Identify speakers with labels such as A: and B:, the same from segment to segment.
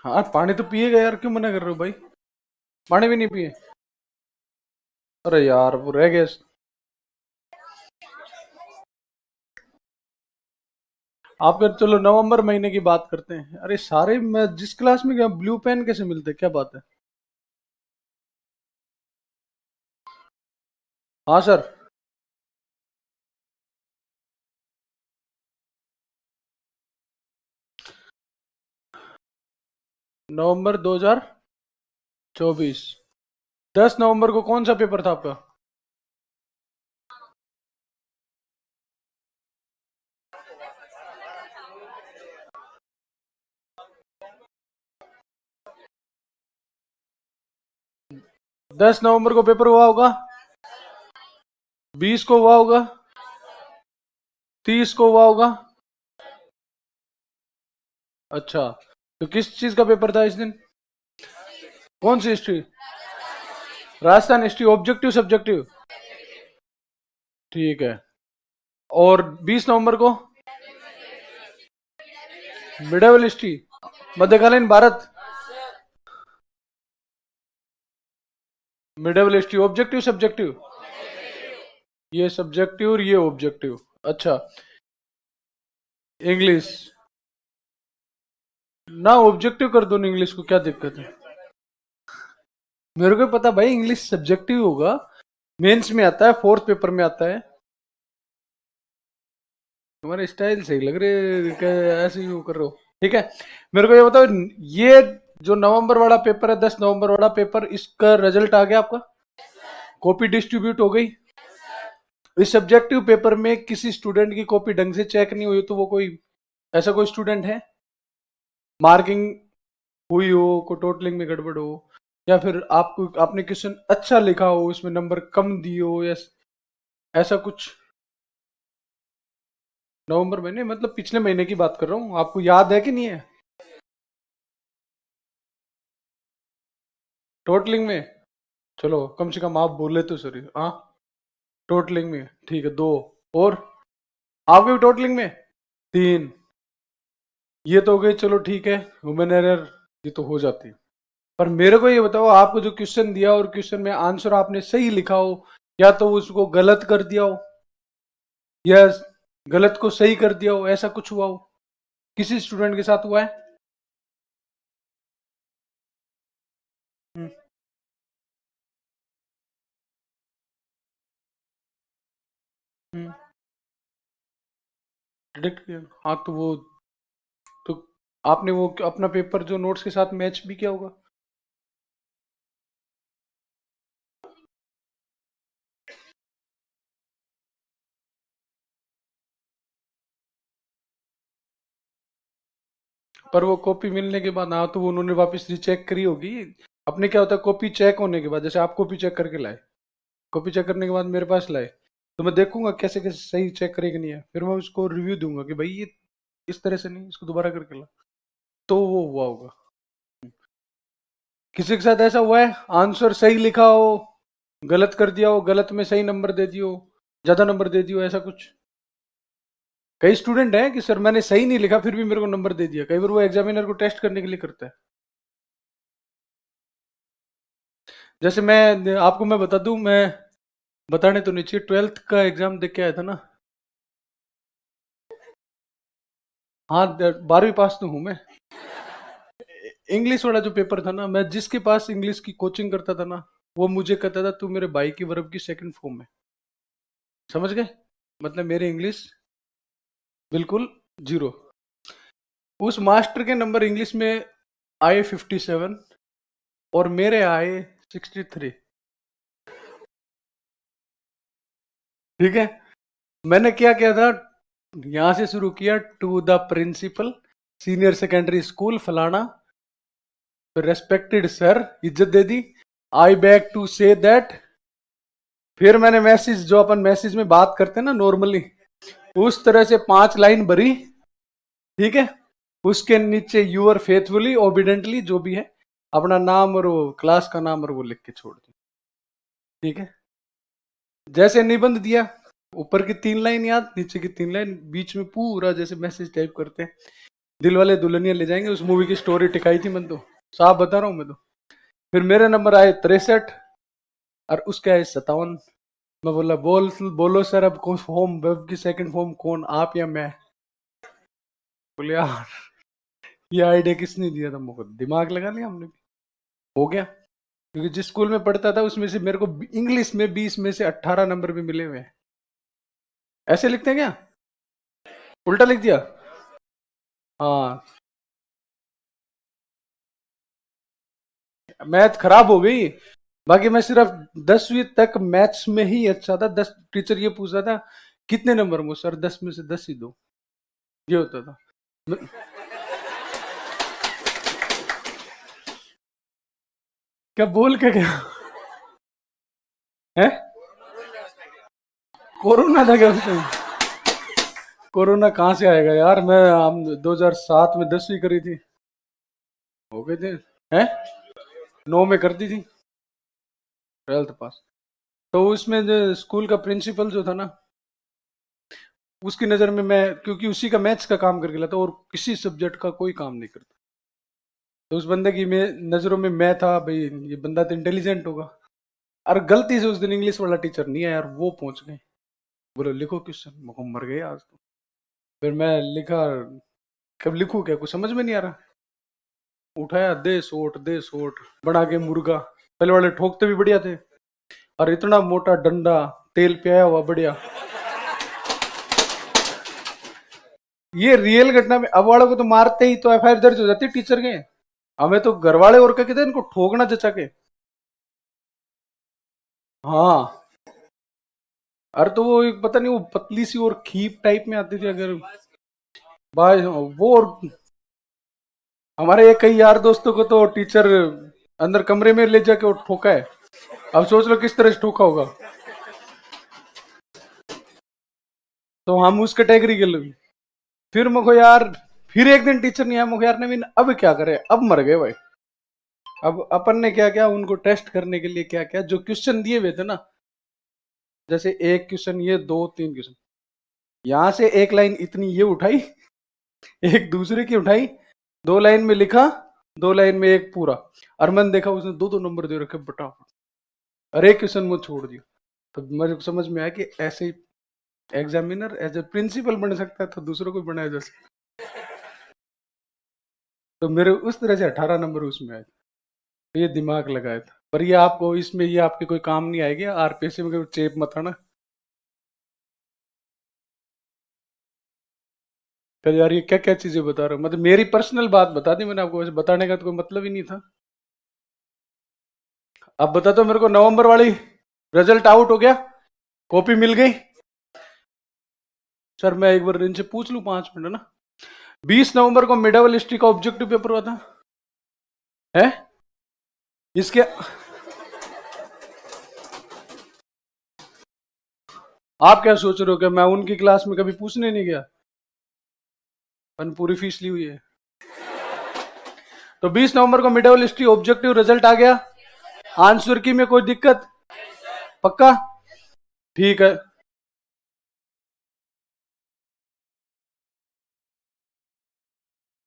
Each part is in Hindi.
A: हाँ पानी तो पिएगा यार, क्यों मना कर रहे हो भाई? पानी भी नहीं पिए? अरे यार वो रह गया। आप फिर चलो नवंबर महीने की बात करते हैं। अरे सारे, मैं जिस क्लास में गया ब्लू पेन कैसे मिलते, क्या बात है? हाँ सर। नवंबर 2024। 10 नवंबर को कौन सा पेपर था आपका? 10 नवंबर को पेपर हुआ होगा। 20 को हुआ होगा। 30 को हुआ होगा। अच्छा, तो किस चीज का पेपर था इस दिन? कौन सी history? Rajasthan history, objective subjective? ठीक है। और 20 नवंबर को? मिडेवल हिस्ट्री, मध्यकालीन भारत। Medieval history objective subjective? ये सब्जेक्टिव और ये ऑब्जेक्टिव। अच्छा। इंग्लिश ना, ऑब्जेक्टिव कर दो ना, इंग्लिश को क्या दिक्कत है? मेरे को पता भाई, इंग्लिश सब्जेक्टिव होगा। मेंस में आता है, फोर्थ पेपर में आता है। तुम्हारे स्टाइल सही लग रहे, ऐसे ही वो कर रहे हो। ठीक है। मेरे को ये बताओ, ये जो नवंबर वाला पेपर है, 10 नवंबर वाला पेपर, इसका रिजल्ट आ गया आपका? कॉपी डिस्ट्रीब्यूट हो गई? इस सब्जेक्टिव पेपर में किसी स्टूडेंट की कॉपी ढंग से चेक नहीं हुई तो वो कोई, ऐसा कोई स्टूडेंट है? मार्किंग हुई हो, को टोटलिंग में गड़बड़ हो, या फिर आपको आपने क्वेश्चन अच्छा लिखा हो उसमें नंबर कम दिए हो, या ऐसा कुछ? नवंबर महीने मतलब पिछले महीने की बात कर रहा हूँ, आपको याद है कि नहीं है? टोटलिंग में? चलो कम से कम आप बोले तो सही। हाँ, टोटलिंग में ठीक है, दो। और आपके भी टोटलिंग में? तीन। ये तो हो गई, चलो ठीक है। ह्यूमन एरर, ये तो हो जाती है। पर मेरे को ये बताओ, आपको जो क्वेश्चन दिया और क्वेश्चन में आंसर आपने सही लिखा हो, या तो उसको गलत कर दिया हो, या गलत को सही कर दिया हो, ऐसा कुछ हुआ हो? किसी स्टूडेंट के साथ हुआ है? हम्म। हम्म। प्रिडिक्ट किया? हाँ तो वो, तो आपने वो अपना पेपर जो नोट्स के साथ मैच भी किया होगा। पर वो कॉपी मिलने के बाद, हाँ तो वो उन्होंने वापस रीचेक करी होगी। अपने क्या होता है, कॉपी चेक होने के बाद, जैसे आप कॉपी चेक करके लाए, कॉपी चेक करने के बाद मेरे पास लाए, तो मैं देखूंगा कैसे कैसे सही चेक करे कि नहीं है, फिर मैं उसको रिव्यू दूंगा कि भाई ये इस तरह से नहीं, इसको दोबारा करके ला। तो वो हुआ होगा। किसी के साथ ऐसा हुआ है, आंसर सही लिखा हो, गलत कर दिया हो, गलत में सही नंबर दे दियो, ज्यादा नंबर दे दियो, ऐसा कुछ? कई स्टूडेंट हैं कि सर मैंने सही नहीं लिखा फिर भी मेरे को नंबर दे दिया, कई बार वो एग्जामिनर को टेस्ट करने के लिए करता है। जैसे मैं आपको मैं बता दूं, मैं बताने तो नहीं चाहिए, 12th का एग्जाम देख के आया था ना। हाँ 12वीं पास तो हूँ मैं। इंग्लिश वाला जो पेपर था ना, मैं जिसके पास इंग्लिश की कोचिंग करता था ना, वो मुझे कहता था तू मेरे भाई की वर्ब की सेकंड फॉर्म है। समझ गए? मतलब मेरे इंग्लिश बिल्कुल जीरो। उस मास्टर के नंबर इंग्लिश में आए 57, और मेरे आए 63। ठीक है। मैंने क्या किया था, यहां से शुरू किया, to the principal, senior secondary school फलाना, फिर रेस्पेक्टेड सर, इज्जत दे दी, I beg to say that. फिर मैंने मैसेज, जो अपन मैसेज में बात करते हैं ना नॉर्मली, उस तरह से 5 लाइन भरी। ठीक है। उसके नीचे यूअर फेथफुली ओबिडेंटली, जो भी है, अपना नाम और वो क्लास का नाम और वो लिख के छोड़ दी। ठीक है। जैसे निबंध दिया, ऊपर की 3 लाइन याद, नीचे की 3 लाइन, बीच में पूरा जैसे मैसेज टाइप करते हैं, दिल वाले दुल्हनिया ले जाएंगे, उस मूवी की स्टोरी टिकाई थी मैंने तो, साफ बता रहा हूं मैं तो। फिर मेरे नंबर आए 63 और उसके आए 57। मैं बोला बोलो सर, अब कौन फॉर्म वेब की सेकंड फॉर्म, कौन आप या मैं? बोले यार ये आइडिया किसने दिया था मुझको, दिमाग लगा लिया हमने। हो गया, क्योंकि जिस स्कूल में पढ़ता था उसमें से मेरे को इंग्लिश में 20 में से 18 नंबर भी मिले हुए हैं। ऐसे लिखते हैं क्या? उल्टा लिख दिया। हाँ, मैथ खराब हो गई। बाकी मैं सिर्फ 10वीं तक मैथ्स में ही अच्छा था। 10 टीचर ये पूछता था कितने नंबर में, सर 10 में से 10 ही दो, ये होता था। क्या बोल के क्या है? कोरोना था क्या उस टाइम? कोरोना कहाँ से आएगा यार, मैं हम 2007 में 10वीं करी थी, हो गए थे हैं, 9 में कर दी थी 12th पास। तो उसमें जो स्कूल का प्रिंसिपल जो था ना, उसकी नज़र में मैं, क्योंकि उसी का मैथ्स का काम करके लाता और किसी सब्जेक्ट का कोई काम नहीं करता, तो उस बंदे की मैं नज़रों में मैं था भाई, ये बंदा तो इंटेलिजेंट होगा। और गलती से उस दिन इंग्लिश वाला टीचर नहीं आया यार, वो पहुंच गए, बोले लिखो क्वेश्चन, मर गए आज तो। फिर मैं लिखा, कब लिखूं क्या, कुछ समझ में नहीं आ रहा। उठाया, दे सोट बना के मुर्गा, पहले वाले ठोकते भी बढ़िया थे, और इतना मोटा डंडा, तेल पिया हुआ बढ़िया। ये रियल घटना में, अब वालों को तो मारते ही तो एफआईआर दर्ज हो जाती है टीचर के, हमें तो घर वाले और क्या कहते हैं, इनको ठोकना जचा के। हाँ, अरे तो वो एक पता नहीं, वो पतली सी और खीप टाइप में आती थी अगर, भाई वो, और हमारे एक कई यार दोस्तों को तो टीचर अंदर कमरे में ले जाके वो ठोका है। अब सोच लो किस तरह से ठोका होगा। तो हम उस कैटेगरी के लोग। फिर मुझको यार, फिर एक दिन टीचर नहीं आया, मुझको यार नवीन अब क्या करे, अब मर गए भाई। अब अपन ने क्या क्या उनको टेस्ट करने के लिए क्या क्या जो क्वेश्चन दिए हुए थे ना, जैसे एक क्वेश्चन, ये दो तीन क्वेश्चन, यहां से एक लाइन इतनी ये उठाई, एक दूसरे की उठाई, 2 लाइन में लिखा, 2 लाइन में एक पूरा, और मैंने देखा उसने दो दो नंबर दे रखे बटाफट, और एक क्वेश्चन मुझे छोड़ दिया। तो मुझे समझ में आया कि ऐसे ही एग्जामिनर एज ए प्रिंसिपल बन सकता है, तो दूसरों को बनाया जा सकता। तो मेरे उस तरह से 18 नंबर उसमें आए, तो ये दिमाग लगाया था। पर ये आपको इसमें, ये आपके कोई काम नहीं आएगी, आरपीएससी में कोई चेप मत आना। फिर यार ये क्या क्या चीजें बता रहे हो, मतलब मेरी पर्सनल बात बता दी मैंने आपको, वैसे बताने का तो कोई मतलब ही नहीं था। अब बता दो मेरे को, नवंबर वाली रिजल्ट आउट हो गया, कॉपी मिल गई? सर मैं एक बार इनसे पूछ लूं 5 मिनट ना। 20 नवंबर को मिडावल हिस्ट्री का ऑब्जेक्टिव पेपर हुआ था है, इसके आप क्या सोच रहे हो कि मैं उनकी क्लास में कभी पूछने नहीं गया, मैंने पूरी फीस ली हुई है। तो 20 नवंबर को मिडावल हिस्ट्री ऑब्जेक्टिव रिजल्ट आ गया, आंसर की में कोई दिक्कत? पक्का? ठीक है,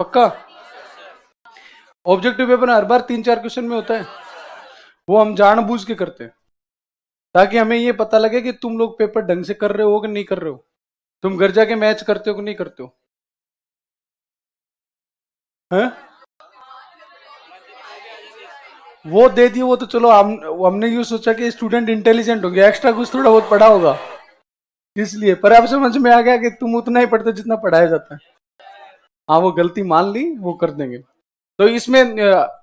A: पक्का। ऑब्जेक्टिव पेपर हर बार 3-4 क्वेश्चन में होता है, वो हम जानबूझ के करते हैं, ताकि हमें ये पता लगे कि तुम लोग पेपर ढंग से कर रहे हो कि नहीं कर रहे हो, तुम घर जाके मैच करते हो कि नहीं करते हो, हैं? वो दे दिए, वो तो चलो हमने यूं सोचा कि स्टूडेंट इंटेलिजेंट हो गया, एक्स्ट्रा कुछ थोड़ा बहुत पढ़ा होगा, इसलिए। पर अब समझ में आ गया कि तुम उतना ही पढ़ते जितना पढ़ाया जाता है। हाँ, वो गलती मान ली, वो कर देंगे। तो इसमें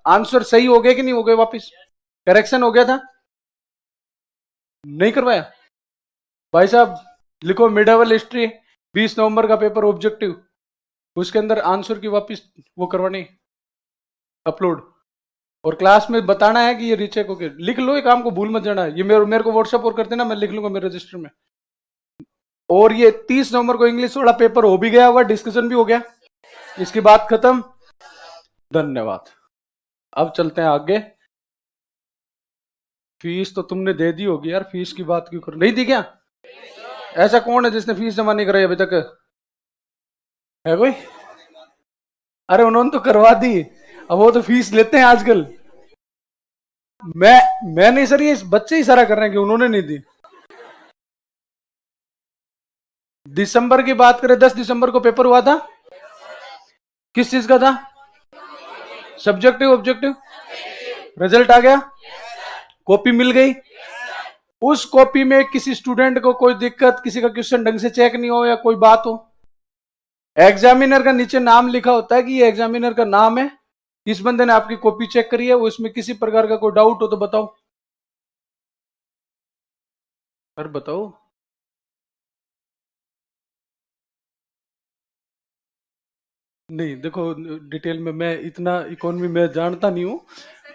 A: आंसर सही हो गए कि नहीं हो गए, वापिस करेक्शन हो गया था, नहीं करवाया? भाई साहब लिखो, मिडावल हिस्ट्री 20 नवंबर का पेपर ऑब्जेक्टिव, उसके अंदर आंसर की वापिस वो करवानी, अपलोड, और क्लास में बताना है कि ये रीचेक हो गया। लिख लो, ये काम को भूल मत जाना, ये मेरे को व्हाट्सएप और कर देना, मैं लिख लूंगा मेरे रजिस्टर में। और ये 30 नवंबर को इंग्लिश वाला पेपर हो भी गया होगा, डिस्कशन भी हो गया, इसकी बात खत्म। धन्यवाद। अब चलते हैं आगे। फीस तो तुमने दे दी होगी यार, फीस की बात क्यों कर, नहीं दी क्या? ऐसा कौन है जिसने फीस जमा नहीं कराई अभी तक, है कोई? अरे उन्होंने तो करवा दी, अब वो तो फीस लेते हैं आजकल। मैं नहीं सर, ये बच्चे ही सारा कर रहे हैं कि उन्होंने नहीं दी। दिसंबर की बात करें, 10 दिसंबर को पेपर हुआ था, किस चीज का था? Subjective objective. रिजल्ट आ गया, कॉपी मिल गई। उस कॉपी में किसी स्टूडेंट को कोई दिक्कत, किसी का क्वेश्चन ढंग से चेक नहीं हो या कोई बात हो, एग्जामिनर का नीचे नाम लिखा होता है कि ये एग्जामिनर का नाम है, इस बंदे ने आपकी कॉपी चेक करी है, उसमें किसी प्रकार का कोई डाउट हो तो बताओ। सर बताओ। नहीं देखो, डिटेल में मैं इतना इकोनॉमी में जानता नहीं हूं,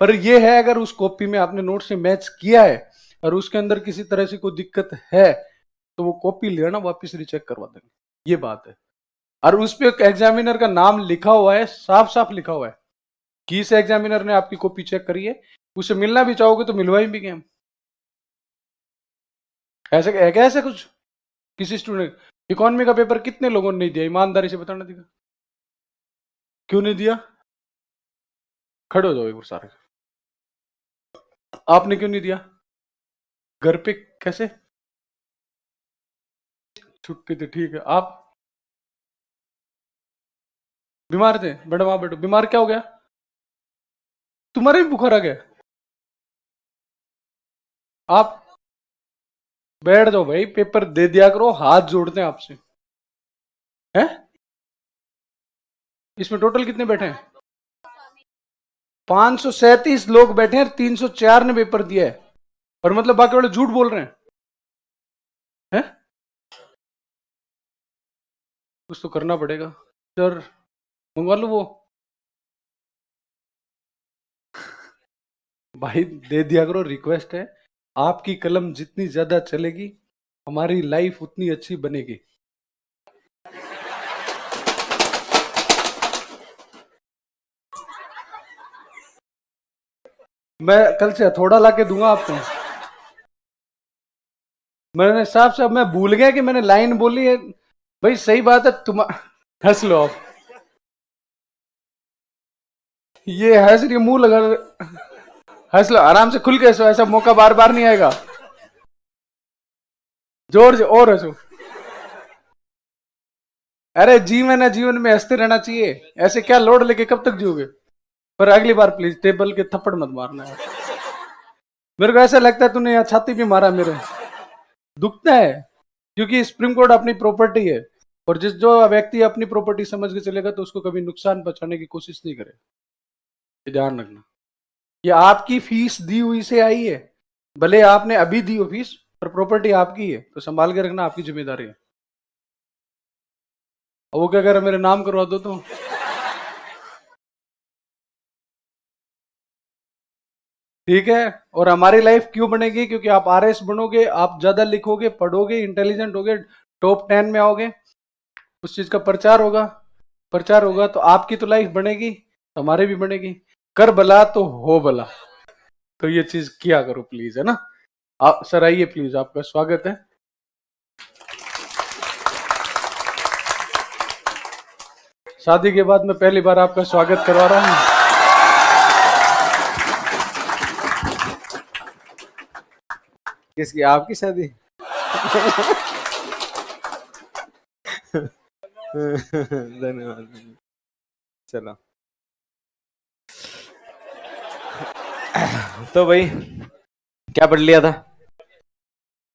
A: पर ये है अगर उस कॉपी में आपने नोट से मैच किया है और उसके अंदर किसी तरह से कोई दिक्कत है तो वो कॉपी लेना वापस रीचेक करवा देंगे, ये बात है। और उस पे एग्जामिनर का नाम लिखा हुआ है, साफ साफ लिखा हुआ है कि इस एग्जामिनर ने आपकी कॉपी चेक करी है, उसे मिलना भी चाहोगे तो मिलवाई भी गए। ऐसे है क्या ऐसे कुछ? किसी स्टूडेंट इकोनॉमी का पेपर कितने लोगों ने नहीं दिया, ईमानदारी से बताना दिखा। क्यों नहीं दिया? खड़े हो जाओ एक बार सारे। आपने क्यों नहीं दिया? घर पे कैसे? छुट्टी थी, ठीक है। आप बीमार थे? बैठो वहां बैठो। बीमार क्या हो गया? तुम्हारे भी बुखार आ गया? आप बैठ जाओ भाई, पेपर दे दिया करो, हाथ जोड़ते हैं आपसे। हैं? इसमें टोटल कितने बैठे हैं? 537 लोग बैठे हैं, 304 ने पेपर दिया है, और मतलब बाकी वाले झूठ बोल रहे हैं? हैं? कुछ तो करना पड़ेगा सर, मंगवा लो वो। भाई दे दिया करो, रिक्वेस्ट है। आपकी कलम जितनी ज्यादा चलेगी हमारी लाइफ उतनी अच्छी बनेगी। मैं कल से हथौड़ा ला के दूंगा आपको। मैंने साफ साफ मैं भूल गया कि मैंने लाइन बोली है। भाई सही बात है, तुम हंस लो आप। ये हंस रही है, मुंह लगा, हंस लो आराम से, खुल के हंसो, ऐसा मौका बार बार नहीं आएगा। जोर से और हंसो। अरे जीवन है, जीवन में हंसते रहना चाहिए, ऐसे क्या लोड लेके कब तक जियोगे। पर अगली बार प्लीज टेबल के थप्पड़ मत मारना है। मेरे को ऐसा लगता है तूने यहाँ छाती भी मारा मेरे, दुखता है, क्योंकि सुप्रीम कोर्ट अपनी प्रॉपर्टी है, और जिस जो व्यक्ति अपनी प्रॉपर्टी समझ के चलेगा तो उसको कभी नुकसान पहुंचाने की कोशिश नहीं करे, ये ध्यान रखना। ये आपकी फीस दी हुई से आई है, भले आपने अभी दी हो फीस, पर प्रॉपर्टी आपकी है तो संभाल के रखना, आपकी जिम्मेदारी है। और वो क्या कह रहा मेरे नाम करवा दो तो। ठीक है, और हमारी लाइफ क्यों बनेगी? क्योंकि आप आरएस बनोगे, आप ज्यादा लिखोगे, पढ़ोगे, इंटेलिजेंट होगे, टॉप 10 में आओगे, उस चीज का प्रचार होगा, प्रचार होगा तो आपकी तो लाइफ बनेगी, हमारी भी बनेगी। कर भला तो हो भला, तो ये चीज किया करो प्लीज, है ना। आप सर आइए प्लीज, आपका स्वागत है। शादी के बाद मैं पहली बार आपका स्वागत करवा रहा हूँ।
B: किसकी? आपकी शादी? धन्यवाद। चलो तो भाई क्या पढ़ लिया था?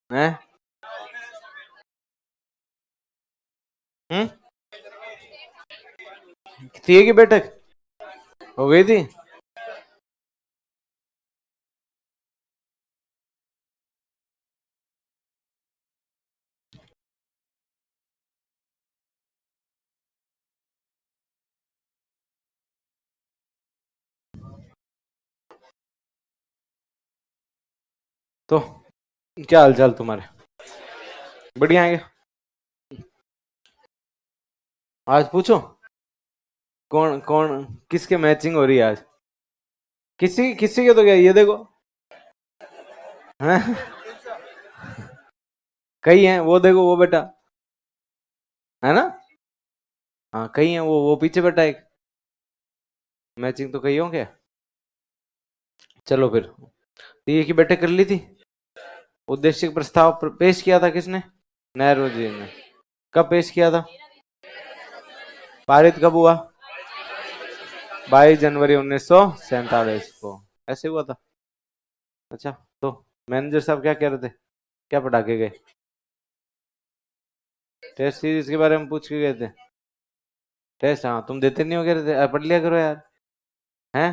B: हैं? थी की बैठक हो गई थी? तो क्या हालचाल तुम्हारे? बढ़िया है? आज पूछो कौन कौन किसके मैचिंग हो रही है आज? किसी किसी के तो क्या, ये देखो हैं? कई हैं, वो देखो वो बेटा, है ना? हाँ कई हैं, वो पीछे बैठा है। मैचिंग तो कही हो क्या? चलो फिर, ये की बैठक कर ली थी। उद्देश्य प्रस्ताव पेश किया था किसने? नेहरू जी ने। कब पेश किया था? पारित कब हुआ? 22 जनवरी 1947 को ऐसे हुआ था। अच्छा, तो मैनेजर साहब क्या कह रहे थे, क्या पढ़ा के गए? टेस्ट सीरीज के बारे में पूछ के गए थे। टेस्ट, हाँ तुम देते नहीं हो, कह रहे थे पढ़ लिया करो यार। हैं?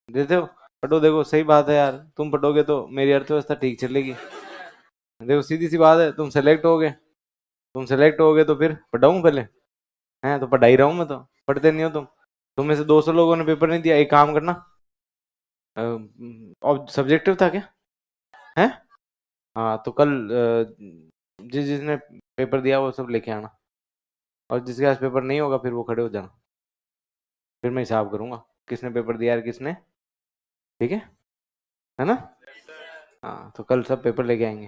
B: देते हो? पढ़ो, देखो सही बात है यार, तुम पढ़ोगे तो मेरी अर्थव्यवस्था ठीक चलेगी। देखो सीधी सी बात है, तुम सेलेक्ट हो गए, तुम सेलेक्ट हो गए तो फिर पढ़ाऊं पहले? हैं तो पढ़ा ही रहा हूं मैं तो। पढ़ते नहीं हो तुम। तुम में से 200 लोगों ने पेपर नहीं दिया। एक काम करना, और सब्जेक्टिव था क्या? है? हाँ तो कल जिसने पेपर दिया वो सब लेके आना, और जिसके पास पेपर नहीं होगा फिर वो खड़े हो जाना, फिर मैं हिसाब करूंगा किसने पेपर दिया है किसने। ठीक है ना? हाँ तो कल सब पेपर लेके आएंगे,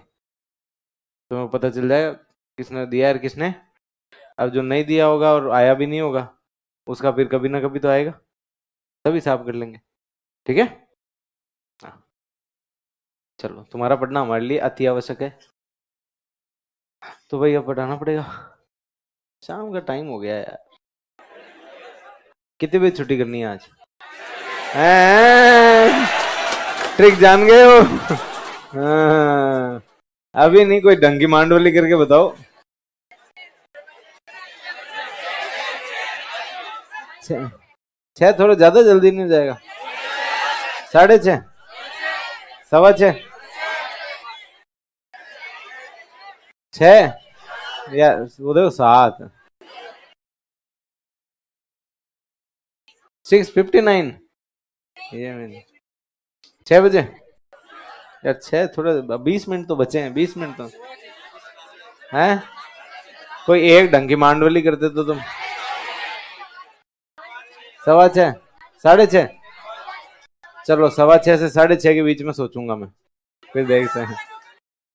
B: तुम्हें पता चल जाएगा किसने दिया है किसने। अब जो नहीं दिया होगा और आया भी नहीं होगा, उसका फिर कभी ना कभी तो आएगा, तब हिसाब कर लेंगे। ठीक है? हाँ। चलो, तुम्हारा पढ़ना हमारे लिए अति आवश्यक है, तो भैया पढ़ाना पड़ेगा। शाम का टाइम हो गया यार, कितने बजे छुट्टी करनी है आज? ट्रिक जान गए हो? हाँ, अभी नहीं, कोई ढंगी मांडवली करके बताओ। छह थोड़ा ज्यादा जल्दी नहीं हो जाएगा? 6:30, 6:15, 6 या वो देखो 7, 6:59, ये 6 बजे यार। 6 थोड़ा, 20 मिनट तो बचे हैं, 20 मिनट तो है। कोई एक ढंग की मांडवली करते तो तुम। 6:15, 6:30, चलो 6:15 से 6:30 के बीच में सोचूंगा मैं, फिर देखते हैं।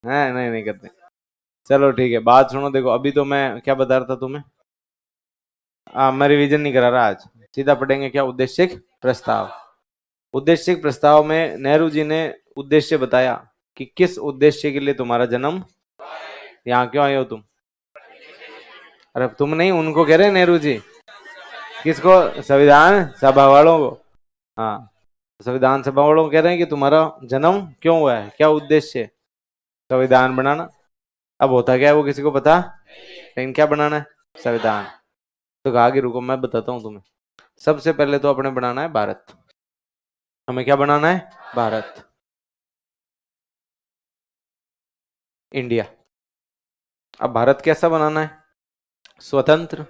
B: नहीं नहीं करते। चलो ठीक है, बात सुनो, देखो अभी तो मैं क्या बता रहा था तुम्हें। मैं रिवीजन नहीं करा रहा आज, सीधा पढ़ेंगे क्या? उद्देश्य प्रस्ताव। उद्देश्य प्रस्ताव में नेहरू जी ने उद्देश्य बताया कि किस उद्देश्य के लिए तुम्हारा जन्म, यहाँ क्यों आए हो तुम? अरे तुम नहीं, उनको कह रहे हैं नेहरू जी। किसको? संविधान सभा वालों को। हाँ, संविधान सभा वालों को कह रहे हैं कि तुम्हारा जन्म क्यों हुआ है, क्या उद्देश्य है? संविधान बनाना। अब होता क्या है वो किसी को पता, लेकिन क्या बनाना है? संविधान। तो कहा कि रुको मैं बताता हूँ तुम्हें। सबसे पहले तो अपने बनाना है भारत। हमें क्या बनाना है? भारत, इंडिया। अब भारत कैसा बनाना है? स्वतंत्र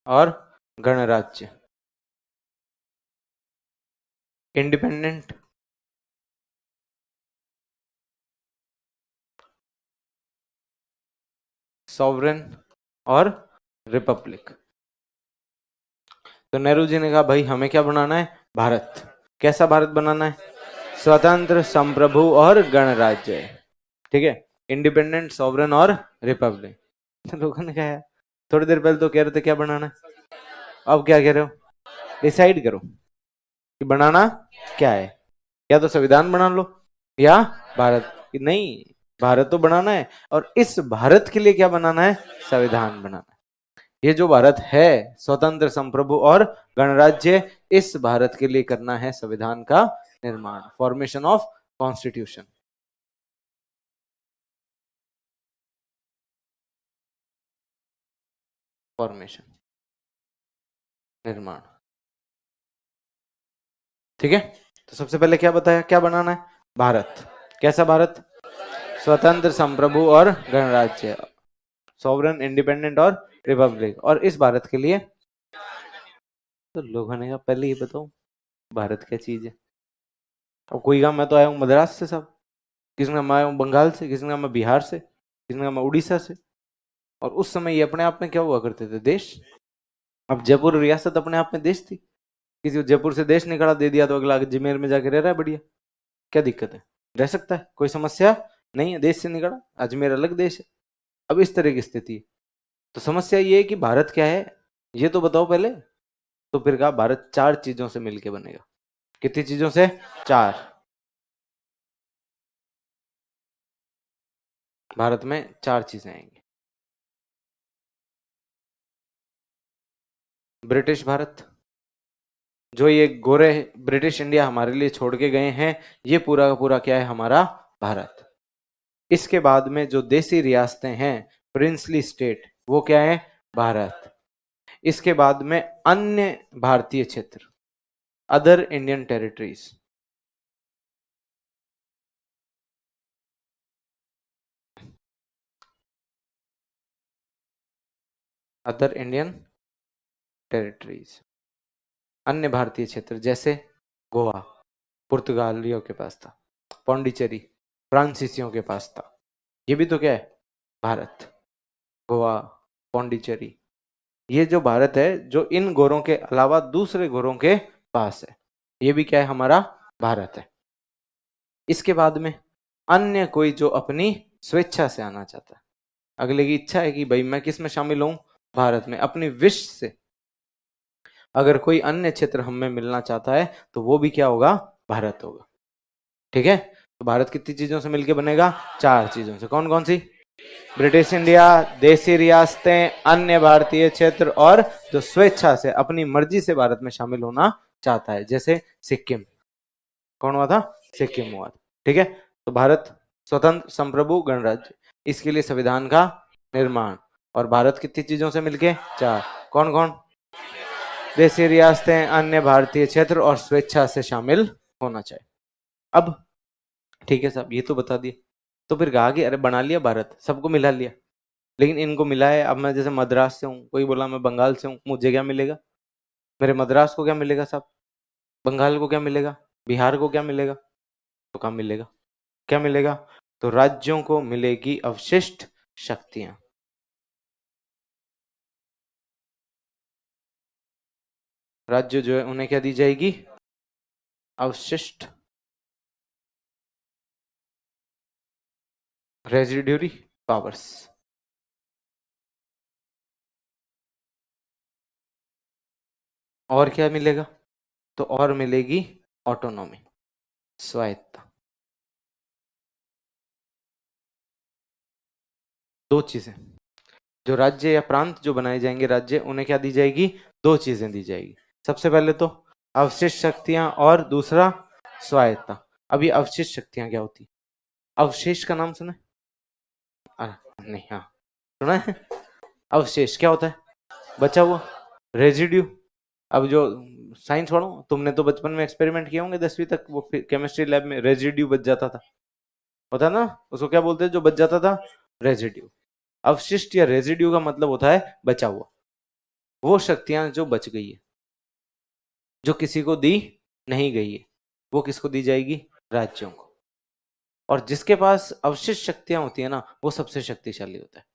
B: और गणराज्य, इंडिपेंडेंट, सॉवरेन और रिपब्लिक। तो नेहरू जी ने कहा भाई हमें क्या बनाना है? भारत। कैसा भारत बनाना है? स्वतंत्र, संप्रभु और गणराज्य। ठीक है, इंडिपेंडेंट, सॉवरेन और रिपब्लिक। तो लोगों ने कहा थोड़ी देर पहले तो कह रहे थे क्या बनाना है, अब क्या कह रहे हो? डिसाइड करो कि बनाना क्या है। या तो संविधान बना लो या भारत। नहीं, भारत तो बनाना है, और इस भारत के लिए क्या बनाना है? संविधान बनाना है। ये जो भारत है, स्वतंत्र, संप्रभु और गणराज्य, इस भारत के लिए करना है संविधान का निर्माण, फॉर्मेशन ऑफ कॉन्स्टिट्यूशन। फॉर्मेशन, निर्माण। ठीक है, तो सबसे पहले क्या बताया, क्या बनाना है? भारत। कैसा भारत? स्वतंत्र, संप्रभु और गणराज्य, सॉवरेन, इंडिपेंडेंट और रिपब्लिक। और इस भारत के लिए, तो लोगों ने कहा पहले ही बताओ भारत क्या चीज है। अब कोई कहा मैं तो आया हूँ मद्रास से, सब किसी ने कहा मैं आया हूँ बंगाल से, किसी ने कहा मैं बिहार से, किसी ने कहा मैं उड़ीसा से। और उस समय ये अपने आप में क्या हुआ करते थे? देश। अब जयपुर रियासत अपने आप में देश थी। किसी को जयपुर से देश निकाला दे दिया तो अगला अजमेर में जाके रह रहा है बढ़िया, क्या दिक्कत है? रह सकता है, कोई समस्या नहीं है। देश से निकाला, अजमेर अलग देश है। अब इस तरह की स्थिति है। तो समस्या ये है कि भारत क्या है ये तो बताओ पहले। तो फिर कहा भारत 4 चीजों से मिलके बनेगा। कितनी चीजों से? 4। भारत में 4 चीजें आएंगी। ब्रिटिश भारत, जो ये गोरे ब्रिटिश इंडिया हमारे लिए छोड़ के गए हैं, ये पूरा का पूरा क्या है? हमारा भारत। इसके बाद में जो देसी रियासतें हैं, प्रिंसली स्टेट, वो क्या है? भारत। इसके बाद में अन्य भारतीय क्षेत्र, other Indian territories, other Indian territories, अन्य भारतीय क्षेत्र, जैसे गोवा पुर्तगालियों के पास था, पौंडीचेरी फ्रांसीसियों के पास था, ये भी तो क्या है? भारत। गोवा, पौंडीचेरी, ये जो भारत है, जो इन गोरों के अलावा दूसरे गोरों के पास है, ये भी क्या है? हमारा भारत है। इसके बाद में अन्य कोई जो अपनी स्वेच्छा से आना चाहता है, अगले की इच्छा है कि भाई मैं किस में शामिल हूं? भारत में, अपनी विश से अगर कोई अन्य क्षेत्र हम में मिलना चाहता है तो वो भी क्या होगा? भारत होगा। ठीक है, तो भारत कितनी चीजों से मिलकर बनेगा? 4 चीजों से। कौन कौन सी? ब्रिटिश इंडिया, देसी रियासतें, अन्य भारतीय क्षेत्र, और जो स्वेच्छा से अपनी मर्जी से भारत में शामिल होना चाहता है, जैसे सिक्किम। कौन हुआ था? सिक्किम हुआ था। ठीक है, तो भारत स्वतंत्र संप्रभु गणराज्य, इसके लिए संविधान का निर्माण। और भारत कितनी चीजों से मिलके? 4। कौन कौन? देसी रियासतें, अन्य भारतीय क्षेत्र, और स्वेच्छा से शामिल होना चाहिए। अब ठीक है साहब, ये तो बता दिए। तो फिर कहा कि अरे बना लिया भारत, सबको मिला लिया, लेकिन इनको मिला है, अब मैं जैसे मद्रास से हूँ, कोई बोला मैं बंगाल से हूँ, मुझे क्या मिलेगा? मेरे मद्रास को क्या मिलेगा साहब? बंगाल को क्या मिलेगा? बिहार को क्या मिलेगा? तो कहाँ मिलेगा? क्या मिलेगा? तो राज्यों को मिलेगी अवशिष्ट शक्तियां। राज्य जो है उन्हें क्या दी जाएगी? अवशिष्ट, रेजिड्यूरी पावर्स। और क्या मिलेगा? तो और मिलेगी ऑटोनॉमी, स्वायत्ता। 2 चीजें, जो राज्य या प्रांत जो बनाए जाएंगे राज्य, उन्हें क्या दी जाएगी? 2 चीजें दी जाएगी। सबसे पहले तो अवशिष्ट शक्तियां, और दूसरा स्वायत्ता। अब ये अवशिष्ट शक्तियां क्या होती? अवशेष का नाम सुना है? नहीं, हाँ सुना है। अवशेष क्या होता है? बचा हुआ, रेजिड्यू। अब जो साइंस पढ़ो, तुमने तो बचपन में एक्सपेरिमेंट किए होंगे 10वीं तक, वो केमिस्ट्री लैब में रेजिड्यू बच जाता था, होता ना? उसको क्या बोलते हैं जो बच जाता था? रेजिड्यू। अवशिष्ट या रेजिड्यू का मतलब होता है बचा हुआ, वो शक्तियां जो बच गई है, जो किसी को दी नहीं गई है, वो किसको दी जाएगी? राज्यों को। और जिसके पास अवशिष्ट शक्तियां होती है ना, वो सबसे शक्तिशाली होता है।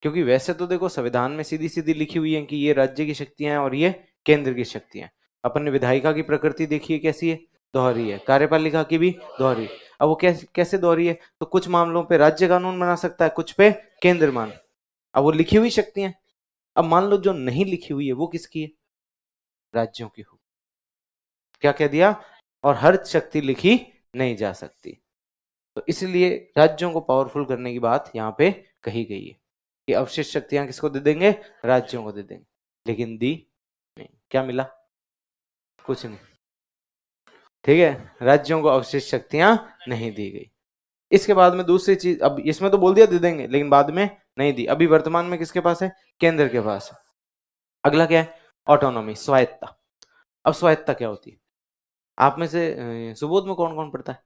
B: क्योंकि वैसे तो देखो संविधान में सीधी सीधी लिखी हुई है कि ये राज्य की शक्तियां हैं और ये केंद्र की शक्तियां। अपन विधायिका की प्रकृति देखिए कैसी है? दोहरी है। कार्यपालिका की भी दोहरी। अब वो कैसे कैसे दोहरी है? तो कुछ मामलों पे राज्य कानून बना सकता है, कुछ पे केंद्र मान। अब वो लिखी हुई शक्तियां, अब मान लो जो नहीं लिखी हुई है वो किसकी है? राज्यों की हो। क्या कह दिया? और हर शक्ति लिखी नहीं जा सकती। तो इसलिए राज्यों को पावरफुल करने की बात यहाँ पे कही गई है कि अवशिष्ट शक्तियां किसको दे देंगे? राज्यों को दे देंगे। लेकिन दी नहीं। क्या मिला? कुछ नहीं। ठीक है, राज्यों को अवशिष्ट शक्तियां नहीं दी गई। इसके बाद में दूसरी चीज, अब इसमें तो बोल दिया दे देंगे, लेकिन बाद में नहीं दी। अभी वर्तमान में किसके पास है? केंद्र के पास है। अगला क्या है? ऑटोनॉमी, स्वायत्ता। अब स्वायत्ता क्या होती है? आप में से सुबोध में कौन कौन पढ़ता है?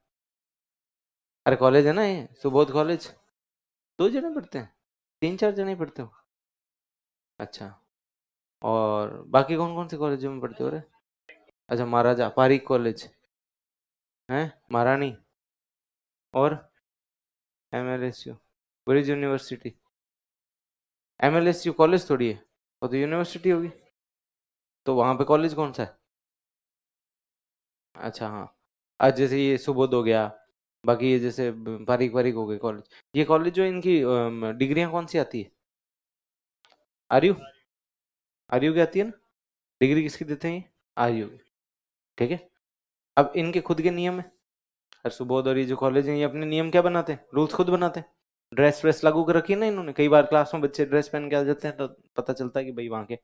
B: अरे कॉलेज है ना ये सुबोध कॉलेज, 2 जने पढ़ते हैं? 3-4 जने पढ़ते हो? अच्छा, और बाकी कौन कौन से कॉलेजों में पढ़ते हो रे? अच्छा, महाराजा पारीक कॉलेज है, महारानी, और एमएलएसयू, ब्रिज यूनिवर्सिटी। एमएलएसयू कॉलेज थोड़ी है, वो तो यूनिवर्सिटी होगी। तो वहां पे कॉलेज कौन सा है? अच्छा हाँ, आज जैसे ये सुबोध हो गया, बाकी ये जैसे पारीक पारीक हो गए कॉलेज। ये कॉलेज जो इनकी डिग्रियां कौन सी आती है? आर यू की आती है ना, डिग्री किसकी देते हैं ये, आर यू। ठीक है, अब इनके खुद के नियम है। हर सुबोध और ये जो कॉलेज है ये अपने नियम क्या बनाते हैं, रूल्स खुद बनाते हैं। ड्रेस व्रेस लागू कर रखी है ना इन्होंने, कई बार क्लास में बच्चे ड्रेस पहन के आ जाते हैं तो पता चलता है कि भाई वहां के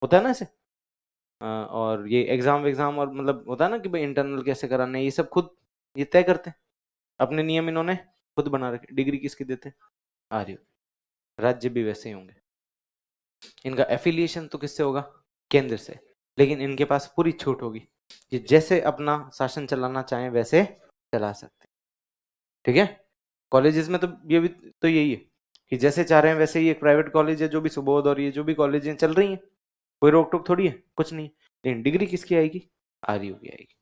B: होता है ना ऐसे। और ये एग्जाम और मतलब होता है ना कि भाई इंटरनल कैसे कराने हैं, ये सब खुद ये तय करते हैं। अपने नियम इन्होंने खुद बना रखे। डिग्री किसकी देते हैं, आर्य। राज्य भी वैसे ही होंगे। इनका एफिलिएशन तो किससे होगा, केंद्र से, लेकिन इनके पास पूरी छूट होगी, ये जैसे अपना शासन चलाना चाहें वैसे चला सकते हैं। ठीक है, कॉलेजेस में तो ये भी तो यही है कि जैसे चाह रहे हैं वैसे ही। एक प्राइवेट कॉलेज है जो भी सुबोध और ये जो भी कॉलेजें चल रही हैं, कोई रोक टोक थोड़ी है, कुछ नहीं। लेकिन डिग्री किसकी आएगी, आर्यू की आएगी।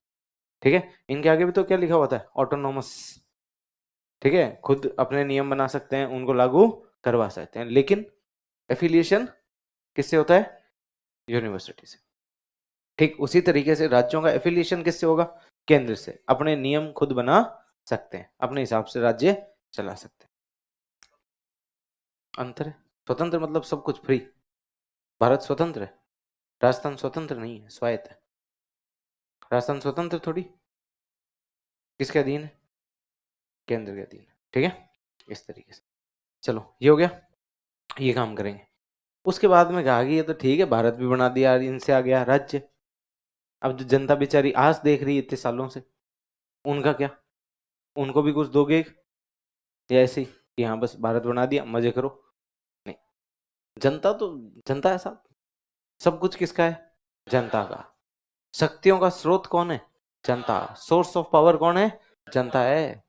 B: ठीक है, इनके आगे भी तो क्या लिखा हुआ था, ऑटोनोमस। ठीक है, खुद अपने नियम बना सकते हैं, उनको लागू करवा सकते हैं, लेकिन एफिलिएशन किससे होता है, यूनिवर्सिटी से। ठीक उसी तरीके से राज्यों का एफिलिएशन किससे होगा, केंद्र से। अपने नियम खुद बना सकते हैं, अपने हिसाब से राज्य चला सकते हैं। अंतर है, स्वतंत्र मतलब सब कुछ फ्री। भारत स्वतंत्र है, राजस्थान स्वतंत्र नहीं है, स्वायत्त है। राजस्थान स्वतंत्र थोड़ी, किसके अधीन है, केंद्र के अधीन है। ठीक है, इस तरीके से। चलो ये हो गया, ये काम करेंगे। उसके बाद में कहा कि ये तो ठीक है, भारत भी बना दिया, इनसे आ गया राज्य। अब जो जनता बेचारी आज देख रही है इतने सालों से, उनका क्या, उनको भी कुछ दोगे या ऐसे ही कि हाँ बस भारत बना दिया मजे करो। नहीं, जनता तो जनता है साहब, सब कुछ किसका है, जनता का। शक्तियों का स्रोत कौन है, जनता। सोर्स ऑफ पावर कौन है, जनता है।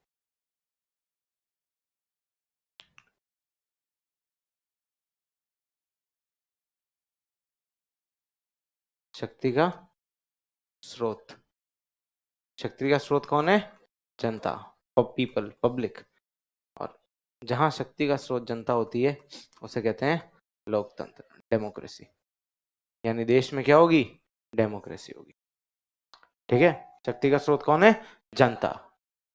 B: शक्ति का स्रोत, शक्ति का स्रोत कौन है, जनता, पीपल, पब्लिक। और जहां शक्ति का स्रोत जनता होती है उसे कहते हैं लोकतंत्र, डेमोक्रेसी। यानी देश में क्या होगी, डेमोक्रेसी होगी। ठीक है, शक्ति का स्रोत कौन है, जनता।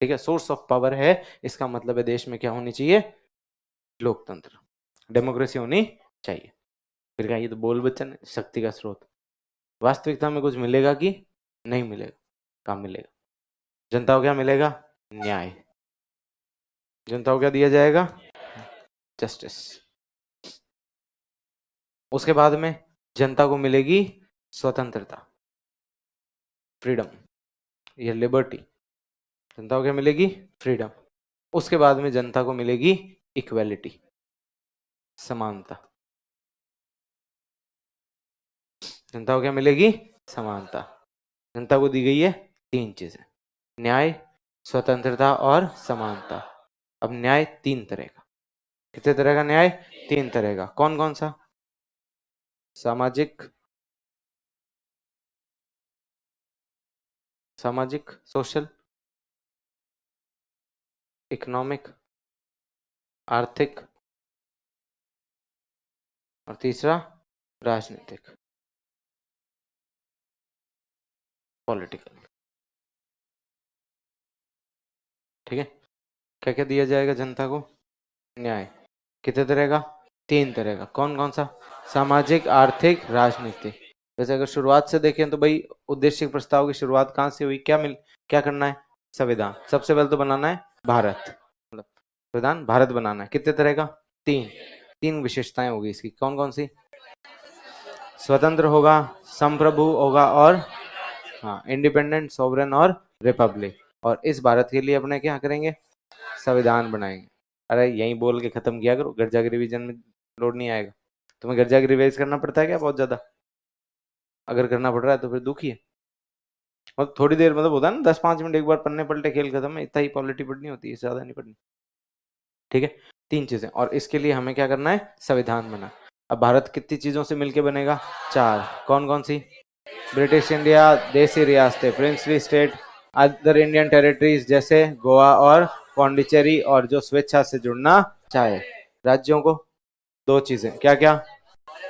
B: ठीक है, सोर्स ऑफ पावर है, इसका मतलब है देश में क्या होनी चाहिए, लोकतंत्र, डेमोक्रेसी होनी चाहिए। फिर कहा ये तो बोल बच्चन है, शक्ति का स्रोत। वास्तविकता में कुछ मिलेगा कि नहीं मिलेगा, काम मिलेगा। जनता को क्या मिलेगा, न्याय। जनता को क्या दिया जाएगा, जस्टिस। उसके बाद में जनता को मिलेगी स्वतंत्रता, फ्रीडम या लिबर्टी। जनता को क्या मिलेगी, फ्रीडम। उसके बाद में जनता को मिलेगी इक्वेलिटी, समानता। जनता को क्या मिलेगी, समानता। जनता को दी गई है तीन चीजें, न्याय, स्वतंत्रता और समानता। अब न्याय तीन तरह का, कितने तरह का न्याय, तीन तरह का। कौन कौन सा, सामाजिक, सामाजिक सोशल, इकोनॉमिक आर्थिक, और तीसरा राजनीतिक, पॉलिटिकल। ठीक है, क्या क्या दिया जाएगा जनता को, न्याय, कितने तरह का, तीन तरह का। कौन कौन सा, सामाजिक, आर्थिक, राजनीतिक। वैसे अगर शुरुआत से देखें तो भाई उद्देश्य प्रस्ताव की शुरुआत कहाँ से हुई, क्या करना है, संविधान। सबसे पहले तो बनाना है भारत, मतलब संविधान भारत बनाना है। कितने तरह का, तीन। तीन विशेषताएं होगी इसकी, कौन कौन सी, स्वतंत्र होगा, संप्रभु होगा, और हाँ इंडिपेंडेंट, सोवरेन और रिपब्लिक। और इस भारत के लिए अपने क्या करेंगे, संविधान बनाएंगे। अरे यही बोल के खत्म किया करो, घर जाके रिवीजन में लोड नहीं आएगा। तुम्हें घर जाके रिवाइज करना पड़ता है क्या, बहुत ज्यादा। अगर करना पड़ रहा है तो फिर दुखी है। और थोड़ी देर मतलब होता है ना, 10-5 मिनट एक बार पढ़ने पलटे खेल खत्म है, इतना ही पॉलिटी पढ़नी होती है, ज्यादा नहीं पढ़नी। ठीक है, तीन चीजें। और इसके लिए हमें क्या करना है, संविधान बना। अब भारत कितनी चीजों से मिलके बनेगा, चार। कौन कौन सी, ब्रिटिश इंडिया, देसी रियासतें, princely state, other Indian territories जैसे गोवा और पौंडीचेरी, और जो स्वेच्छा से जुड़ना चाहे। राज्यों को दो चीजें, क्या क्या,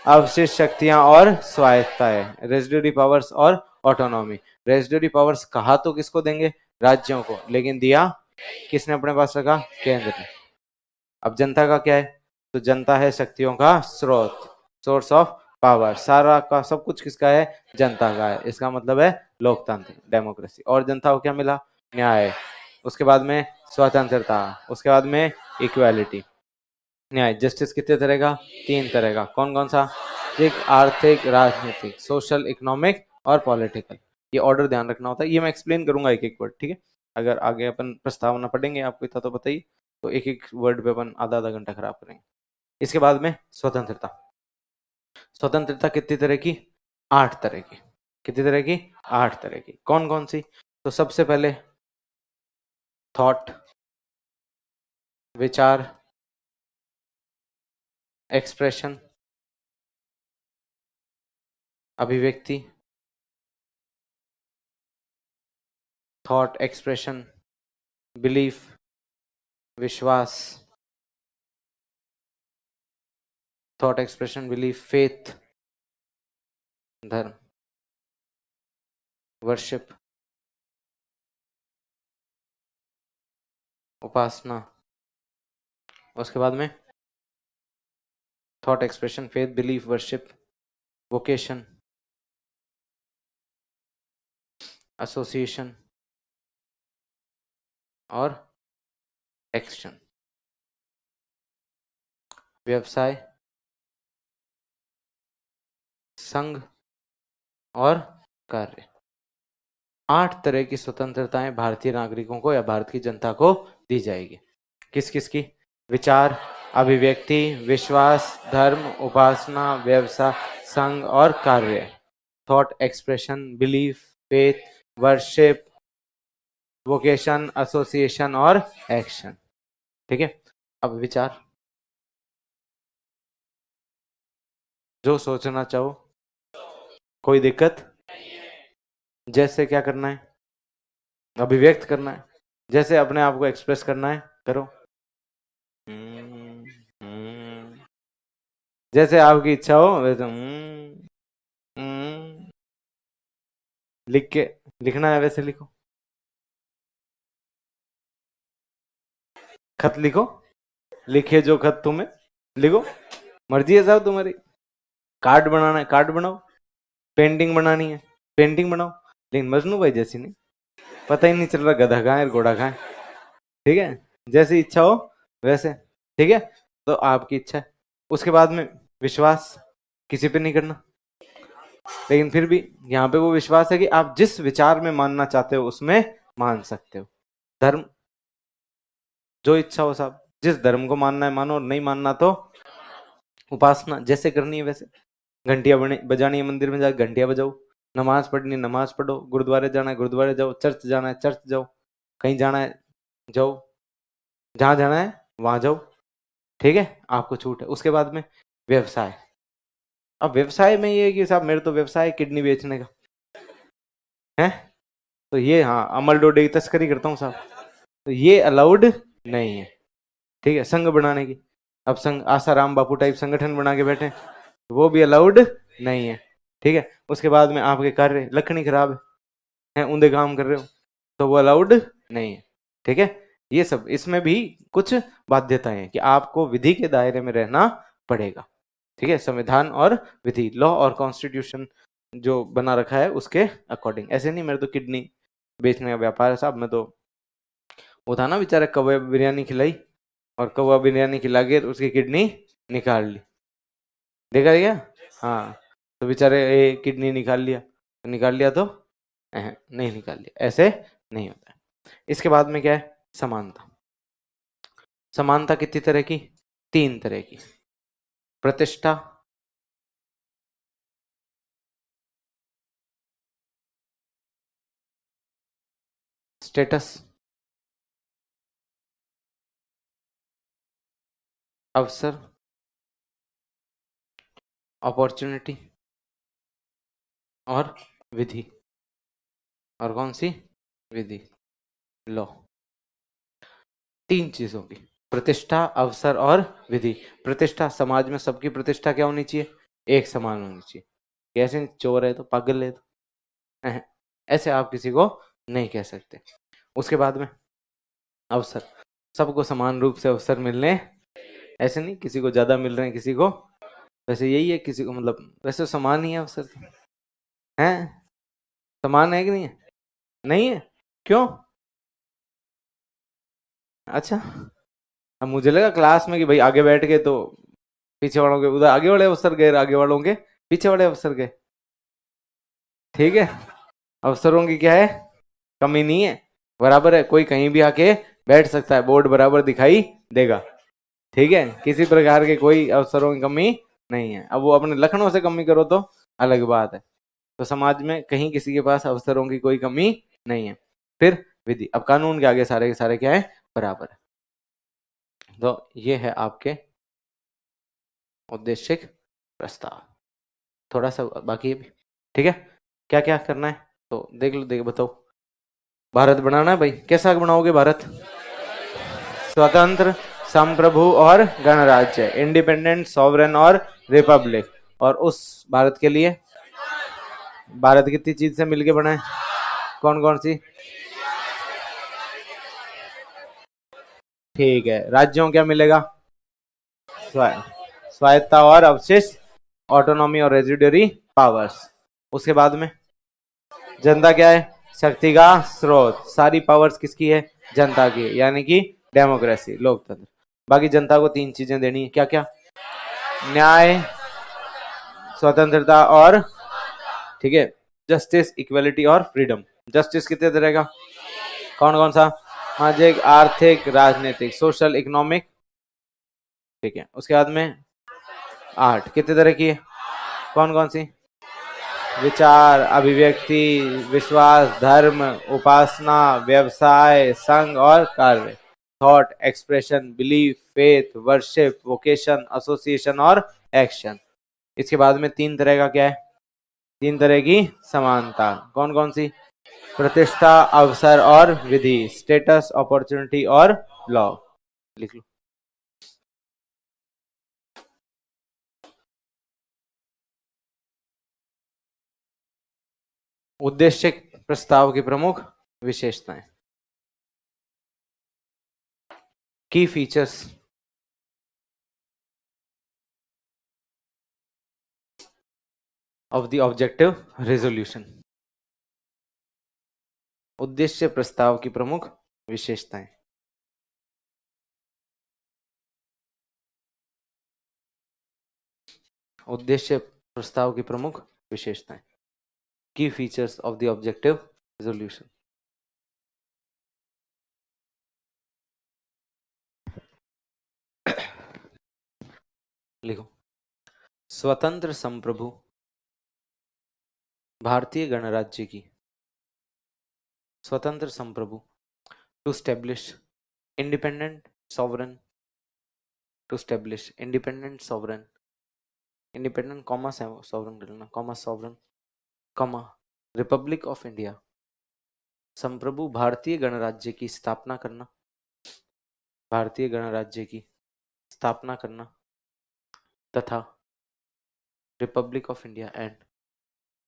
B: अवशिष्ट शक्तियां और स्वायत्ताएं, रेजिडुअरी पावर्स और ऑटोनॉमी। रेजिडुअरी पावर्स कहा तो किसको देंगे, राज्यों को, लेकिन दिया किसने अपने पास रखा, केंद्र ने। अब जनता का क्या है, तो जनता है शक्तियों का स्रोत। सोर्स ऑफ पावर, सारा का सब कुछ किसका है, जनता का है, इसका मतलब है लोकतंत्र, डेमोक्रेसी। और जनता को क्या मिला, न्याय, उसके बाद में स्वतंत्रता, उसके बाद में इक्वालिटी। न्याय, जस्टिस कितने तरह का, 3 तरह का, कौन कौन सा, एक आर्थिक, राजनीतिक, सोशल, इकोनॉमिक और पॉलिटिकल। ये ऑर्डर ध्यान रखना होता है, ये मैं एक्सप्लेन करूंगा एक एक वर्ड, ठीक है। अगर आगे अपन प्रस्तावना पढ़ेंगे, आपको इतना तो बताइए, तो एक एक वर्ड पे अपन आधा आधा घंटा खराब करेंगे। इसके बाद में स्वतंत्रता, स्वतंत्रता कितनी तरह की, 8 तरह की, कितनी तरह की, 8 तरह की, कौन कौन सी, तो सबसे पहले थॉट, विचार, एक्सप्रेशन, अभिव्यक्ति, थॉट, एक्सप्रेशन, बिलीफ, विश्वास, थॉट, एक्सप्रेशन, बिलीफ, फेथ, धर्म, वर्शिप, उपासना, उसके बाद में thought, expression, faith, belief, worship, vocation, association और एक्शन, व्यवसाय, संघ और कार्य। 8 तरह की स्वतंत्रताएं भारतीय नागरिकों को या भारत की जनता को दी जाएगी। किस किस की, विचार, अभिव्यक्ति, विश्वास, धर्म, उपासना, व्यवसाय, संघ और कार्य, thought, expression, belief, faith, worship, vocation, association और एक्शन, ठीक है। अब विचार, जो सोचना चाहो, कोई दिक्कत, जैसे क्या करना है, अभिव्यक्त करना है, जैसे अपने आप को एक्सप्रेस करना है, करो, जैसे आपकी इच्छा हो वैसे, लिख के लिखना है वैसे लिखो, खत लिखो, लिखे जो खत तुम्हें, लिखो, मर्जी है साहब तुम्हारी। कार्ड बनाना है, कार्ड बनाओ, पेंटिंग बनानी है, पेंटिंग बनाओ, लेकिन मजनू भाई जैसी नहीं, पता ही नहीं चल रहा गधा कहाँ है घोड़ा कहाँ है, ठीक है, जैसी इच्छा हो वैसे, ठीक है। तो आपकी इच्छा है। उसके बाद में विश्वास, किसी पे नहीं करना, लेकिन फिर भी यहाँ पे वो विश्वास है कि आप जिस विचार में मानना चाहते हो उसमें मान सकते हो। धर्म, जो इच्छा हो साहब, जिस धर्म को मानना है मानो, और नहीं मानना तो उपासना, जैसे करनी है वैसे, घंटियां बजानी है, मंदिर में जाकर घंटियां बजाओ, नमाज पढ़नी है नमाज पढ़ो, गुरुद्वारे जाना है गुरुद्वारे जाओ, चर्च जाना है चर्च जाओ, कहीं जाना है जाओ, जहां जाना है वहां जाओ, ठीक है, आपको छूट है। उसके बाद में व्यवसाय, अब व्यवसाय में ये है कि साहब मेरे तो व्यवसाय किडनी बेचने का है, तो ये हाँ अमल डोडे की तस्करी करता हूँ साहब, तो ये अलाउड नहीं है, ठीक है। संघ बनाने की, अब संघ आसाराम बापू टाइप संगठन बना के बैठे, वो भी अलाउड नहीं है, ठीक है। उसके बाद में आपके कार्य, लखनी खराब है, ऊंधे काम कर रहे हो, तो वो अलाउड नहीं है, ठीक है। ये सब, इसमें भी कुछ बाध्यताएं हैं कि आपको विधि के दायरे में रहना पड़ेगा, ठीक है। संविधान और विधि, लॉ और कॉन्स्टिट्यूशन जो बना रखा है उसके अकॉर्डिंग, ऐसे नहीं मेरे तो किडनी बेचने का व्यापार है साहब, मैं तो, वो था ना बेचारा कौवा बिरयानी खिलाई और कौवा बिरयानी खिला के उसकी किडनी निकाल ली, देखा क्या, हाँ, तो बेचारे किडनी निकाल लिया तो नहीं निकाल लिया, ऐसे नहीं होता है। इसके बाद में क्या है, समानता, समानता कितनी तरह की, 3 तरह की, प्रतिष्ठा, स्टेटस, अवसर, अपॉर्चुनिटी और विधि, और कौन सी, विधि, लॉ, 3 चीजों की, प्रतिष्ठा, अवसर और विधि। प्रतिष्ठा, समाज में सबकी प्रतिष्ठा क्या होनी चाहिए, एक समान होनी चाहिए, कैसे चोर है तो पागल है तो ऐसे आप किसी को नहीं कह सकते। उसके बाद में अवसर, सबको समान रूप से अवसर मिलने, ऐसे नहीं किसी को ज्यादा मिल रहे हैं किसी को वैसे यही है किसी को, मतलब वैसे समान ही है अवसर, हैं समान है कि नहीं है? नहीं है, क्यों? अच्छा, अब मुझे लगा क्लास में कि भाई आगे बैठ गए तो पीछे वालों के उधर आगे वाले अवसर गए, आगे वालों के पीछे वाले अवसर गए। ठीक है, अवसरों की क्या है, कमी नहीं है, बराबर है, कोई कहीं भी आके बैठ सकता है, बोर्ड बराबर दिखाई देगा। ठीक है, किसी प्रकार के कोई अवसरों की कमी नहीं है। अब वो अपने लखनऊ से कमी करो तो अलग बात है। तो समाज में कहीं किसी के पास अवसरों की कोई कमी नहीं है। फिर विधि, अब कानून के आगे सारे के सारे क्या है, बराबर है। तो ये है आपके उद्देशिक प्रस्ताव, थोड़ा सा बाकी है भी। ठीक है, क्या क्या करना है तो देख लो, देख बताओ। भारत बनाना है भाई, कैसा बनाओगे भारत? स्वतंत्र, संप्रभु और गणराज्य, इंडिपेंडेंट, सॉवरेन और रिपब्लिक। और उस भारत के लिए, भारत कितनी चीज से मिलके बना है, कौन कौन सी? ठीक है, राज्यों क्या मिलेगा? स्वायत्ता और अवशिष्ट, ऑटोनॉमी और रेजिडरी पावर्स। उसके बाद में जनता क्या है, शक्ति का स्रोत, सारी पावर्स किसकी है, जनता की, यानी कि डेमोक्रेसी, लोकतंत्र। बाकी जनता को तीन चीजें देनी है, क्या क्या? न्याय, स्वतंत्रता और, ठीक है, जस्टिस, इक्वलिटी और फ्रीडम। जस्टिस कितने तरह का, कौन कौन सा? सामाजिक, आर्थिक, राजनीतिक, सोशल, इकोनॉमिक। ठीक है, उसके बाद में 8 कितने तरह की है, कौन कौन सी? विचार, अभिव्यक्ति, विश्वास, धर्म, उपासना, व्यवसाय, संघ और कार्य। Thought, expression, belief, faith, worship, vocation, association और एक्शन। इसके बाद में 3 तरह का क्या है, 3 तरह की समानता, कौन कौन सी? प्रतिष्ठा, अवसर और विधि, स्टेटस, अपॉर्चुनिटी और लॉ। लिख लो। उद्देश्य प्रस्ताव की प्रमुख विशेषताएं, की features of the objective resolution. उद्देश्य प्रस्ताव की प्रमुख विशेषताएं, उद्देश्य प्रस्ताव की प्रमुख विशेषताएं, की features of the objective resolution. लिखो। स्वतंत्र संप्रभु भारतीय गणराज्य की, स्वतंत्र संप्रभु, to establish independent sovereign, to establish independent sovereign, independent comma sovereign करना, comma sovereign, comma republic of India, संप्रभु भारतीय गणराज्य की स्थापना करना, भारतीय गणराज्य की स्थापना करना, तथा Republic of India and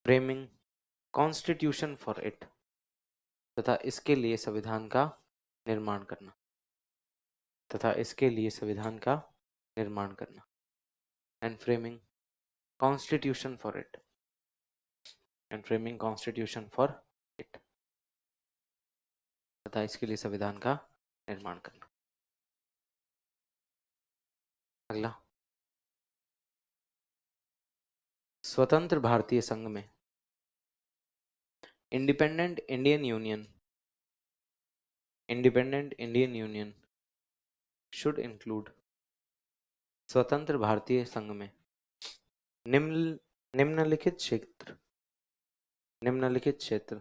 B: framing constitution for it, तथा इसके लिए संविधान का निर्माण करना, तथा इसके लिए संविधान का निर्माण करना, and framing constitution for it, and framing constitution for it, तथा इसके लिए संविधान का निर्माण करना। अगला, स्वतंत्र भारतीय संघ में independent Indian union, independent Indian union should include, स्वतंत्र भारतीय संघ में निम्नलिखित क्षेत्र, निम्नलिखित क्षेत्र,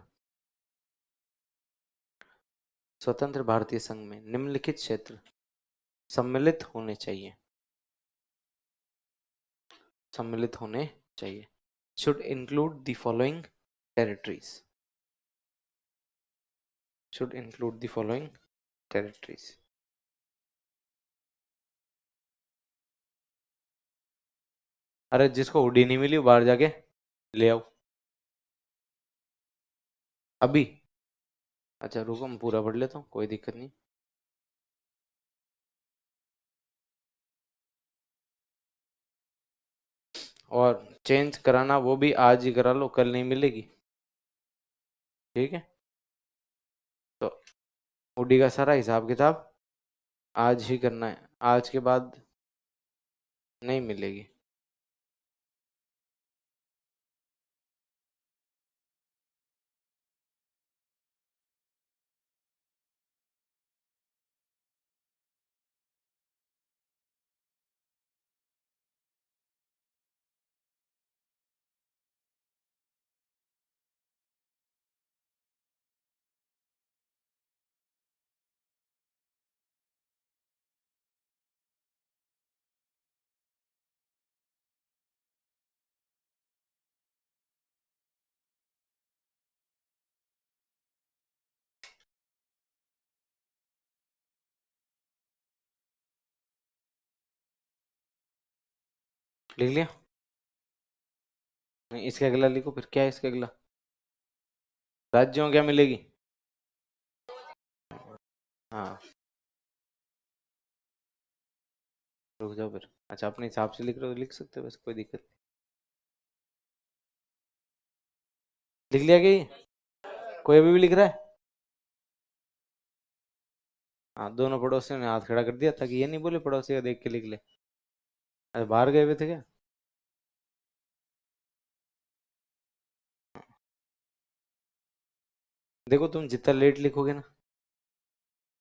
B: स्वतंत्र भारतीय संघ में निम्नलिखित क्षेत्र सम्मिलित होने चाहिए, सम्मिलित होने चाहिए। Should include the following territories, should include the following territories. अरे जिसको हुडी नहीं मिली बाहर जाके ले आओ अभी। अच्छा रुको, मैं पूरा पढ़ लेता हूँ, कोई दिक्कत नहीं। और चेंज कराना वो भी आज ही करा लो, कल नहीं मिलेगी, ठीक है। तो हुडी का सारा हिसाब किताब आज ही करना है, आज के बाद नहीं मिलेगी। लिख लिया? नहीं, इसके अगला लिखो फिर, क्या है इसके अगला? राज्यों क्या मिलेगी? हाँ, रुक जाओ फिर। अच्छा, अपने हिसाब से लिख रहे हो, लिख सकते हो, वैसे कोई दिक्कत नहीं। लिख लिया क्या ये? कोई अभी भी लिख रहा है? हाँ, दोनों पड़ोसियों ने हाथ खड़ा कर दिया, ताकि ये नहीं बोले पड़ोसी का देख के लिख ले। अरे बाहर गए हुए थे क्या? देखो, तुम जितना लेट लिखोगे ना,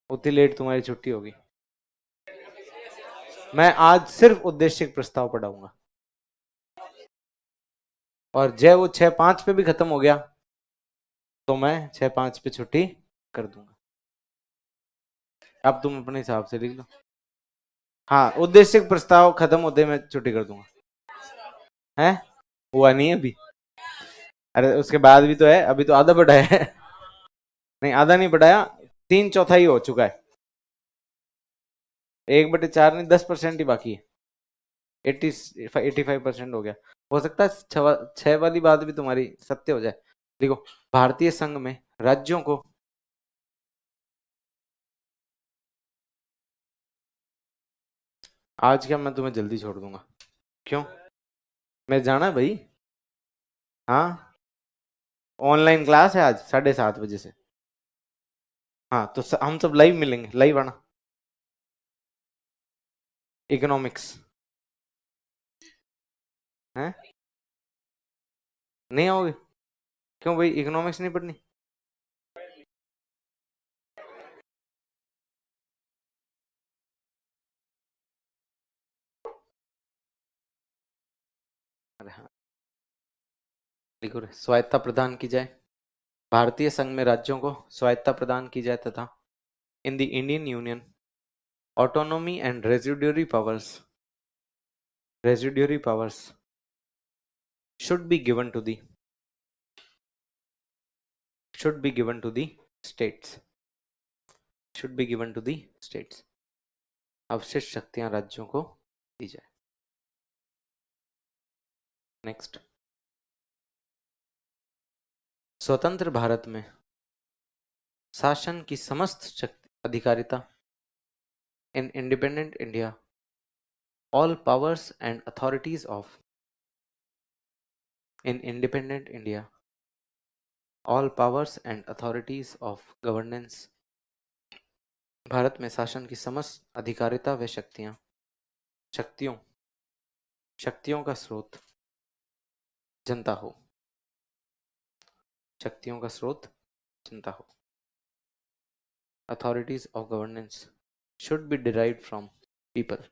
B: उतनी लेट तुम्हारी छुट्टी होगी। मैं आज सिर्फ उद्देशिक प्रस्ताव पढ़ाऊंगा, और जय वो 6:05 पे भी खत्म हो गया तो मैं 6:05 पे छुट्टी कर दूंगा। अब तुम अपने हिसाब से लिख लो। हाँ, उद्देशिक प्रस्ताव खत्म होते मैं छुट्टी कर दूंगा। है? हुआ नहीं है अभी? अरे उसके बाद भी तो है, अभी तो आधा बढ़ाया है। नहीं, आधा नहीं बढ़ाया, 3/4 हो चुका है। 1/4 नहीं, 10% ही बाकी है। 85% हो गया। हो सकता है 6 वाली बात भी तुम्हारी सत्य हो जाए। देखो, भारतीय संघ में राज्यों को आज क्या मैं तुम्हें जल्दी छोड़ दूंगा? क्यों? मैं जाना है भाई। हाँ, ऑनलाइन क्लास है आज 7:30 बजे से। हाँ, तो हम सब लाइव मिलेंगे, लाइव आना। इकोनॉमिक्स है? नहीं आओगे? क्यों भाई, इकोनॉमिक्स नहीं पढ़नी? अरे हाँ, लिखो रे, स्वायत्ता प्रदान की जाए। भारतीय संघ में राज्यों को स्वायत्ता प्रदान की जाए तथा in the Indian union autonomy and residuary powers should be given to the states, अवशिष्ट शक्तियां राज्यों को दी जाए। नेक्स्ट, स्वतंत्र भारत में शासन की समस्त शक्ति अधिकारिता in independent India, all powers and authorities of governance, Bharat में शासन की समस्त अधिकारिता व शक्तियों का स्रोत जनता हो। Authorities of governance should be derived from people,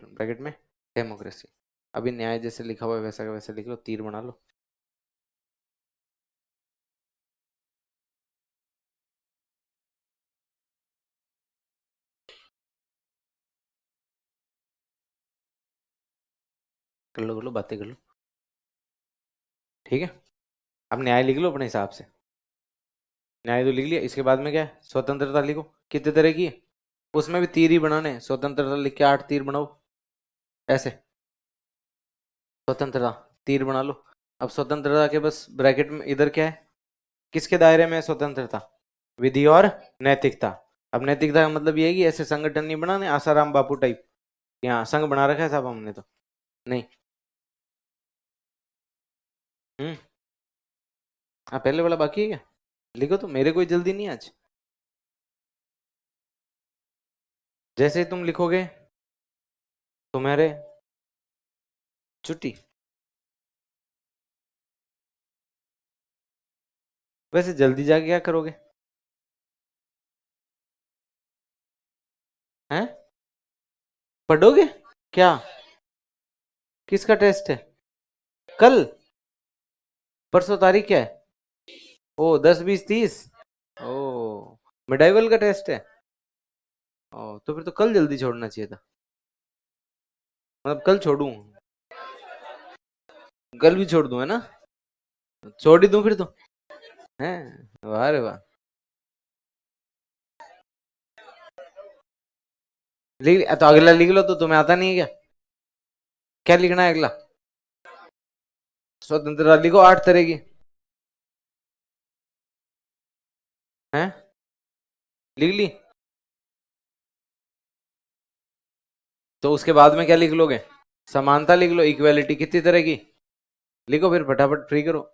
B: bracket में डेमोक्रेसी। अभी न्याय जैसे लिखा हुआ है वैसा का वैसा लिख लो, तीर बना लो। कर लो बातें कर लो, ठीक है। अब न्याय लिख लो अपने हिसाब से। न्याय तो लिख लिया, इसके बाद में क्या है? स्वतंत्रता लिखो। कितने तरह की है? उसमें भी तीर ही बनाने। स्वतंत्रता लिख के 8 तीर बनाओ, ऐसे। स्वतंत्रता तीर बना लो। अब स्वतंत्रता के बस ब्रैकेट में इधर क्या है? किसके दायरे में है स्वतंत्रता? विधि और नैतिकता। अब नैतिकता का मतलब ये है कि ऐसे संगठन नहीं बनाने आसाराम बापू टाइप, यहाँ संघ बना रखा है साहब हमने तो। नहीं। हाँ पहले वाला बाकी है क्या? लिखो तो, मेरे कोई जल्दी नहीं आज। जैसे ही तुम लिखोगे तुम्हारे छुट्टी। वैसे जल्दी जाके क्या करोगे? हैं? पढ़ोगे क्या? किसका टेस्ट है? कल? परसों तारीख क्या है? ओ 10 20 30। ओ मिडाइवल का टेस्ट है। ओ तो फिर तो कल जल्दी छोड़ना चाहिए था। मतलब कल छोड़ूं? कल भी छोड़ दूं है ना? छोड़ ही दूं फिर तो। हैं? वाह रे वाह। लिख तो अगला लिख लो, तो तुम्हें आता नहीं है क्या? क्या लिखना है अगला? स्वतंत्रता लिखो 8 तरह की। हैं? लिख ली? तो उसके बाद में क्या लिख लोगे? समानता लिख लो। इक्वालिटी कितनी तरह की? लिखो फिर फटाफट फ्री करो।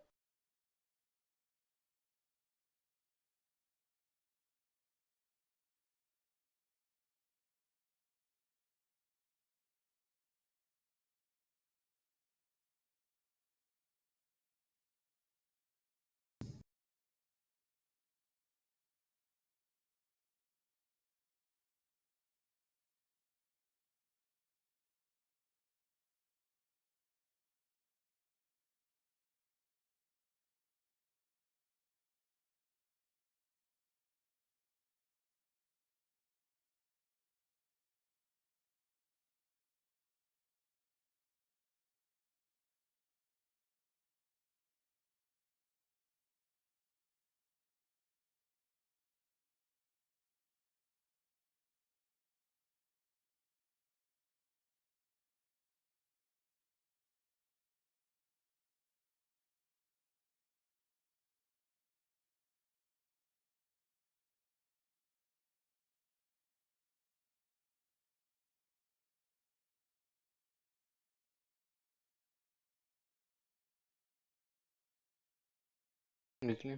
B: लिख लिया?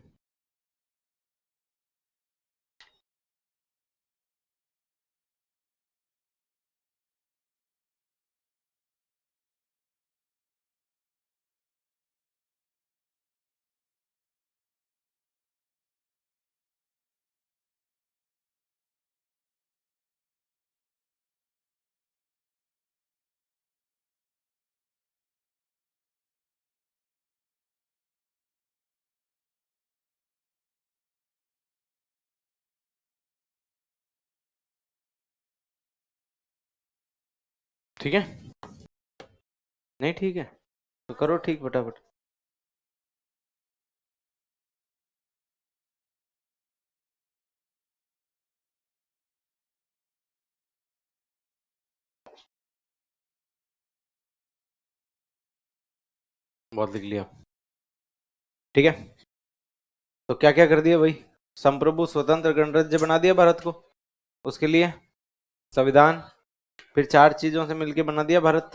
B: ठीक है? नहीं ठीक है तो करो ठीक फटाफट। बहुत लिख लिया। ठीक है, तो क्या क्या कर दिया भाई? संप्रभु स्वतंत्र गणराज्य बना दिया भारत को। उसके लिए संविधान, फिर 4 चीजों से मिलके बना दिया भारत।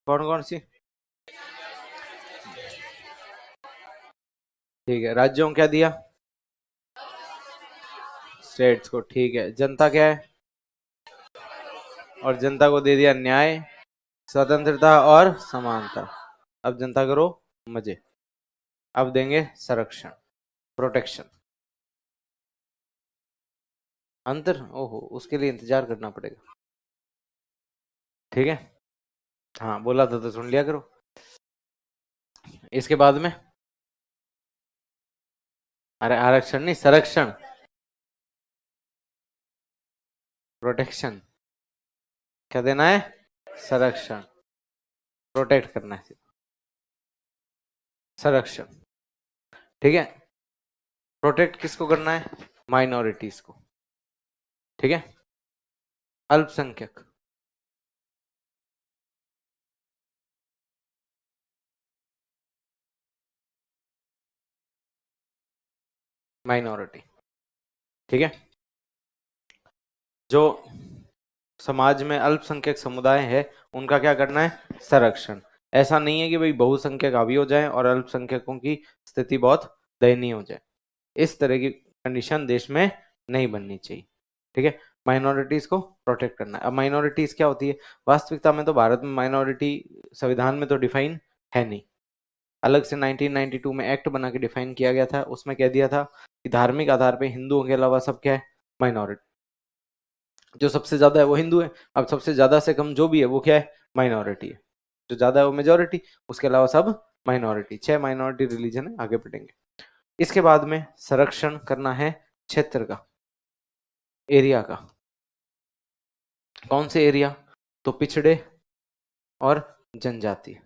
B: कौन कौन सी? ठीक है, राज्यों को क्या दिया? स्टेट्स को। ठीक है, जनता क्या है? और जनता को दे दिया न्याय, स्वतंत्रता और समानता। अब जनता करो मजे। अब देंगे संरक्षण, प्रोटेक्शन। अंतर? ओहो, उसके लिए इंतजार करना पड़ेगा। ठीक है, हाँ बोला था तो सुन लिया करो। इसके बाद में, अरे आरक्षण नहीं, संरक्षण, प्रोटेक्शन। क्या देना है? संरक्षण, प्रोटेक्ट करना है, संरक्षण। ठीक है, प्रोटेक्ट किसको करना है? माइनॉरिटीज को। ठीक है, अल्पसंख्यक। माइनॉरिटी। ठीक है, जो समाज में अल्पसंख्यक समुदाय है उनका क्या करना है, संरक्षण। ऐसा नहीं है कि भाई बहुसंख्यक हावी हो जाए और अल्पसंख्यकों की स्थिति बहुत दयनीय हो जाए, इस तरह की कंडीशन देश में नहीं बननी चाहिए। ठीक है, माइनॉरिटीज को प्रोटेक्ट करना है। अब माइनॉरिटीज क्या होती है, वास्तविकता में तो भारत में माइनॉरिटी संविधान में तो डिफाइन है नहीं, अलग से 1992 में एक्ट बना के डिफाइन किया गया था। उसमें कह दिया था कि धार्मिक आधार पे हिंदुओं के अलावा सब क्या है, माइनॉरिटी। जो सबसे ज्यादा है वो हिंदू है, अब सबसे ज्यादा से कम जो भी है वो क्या है, माइनॉरिटी है। जो ज्यादा है वो मेजोरिटी, उसके अलावा सब माइनॉरिटी। 6 माइनॉरिटी रिलीजन है, आगे बढ़ेंगे। इसके बाद में संरक्षण करना है क्षेत्र का, एरिया का। कौन से एरिया, तो पिछड़े और जनजाति,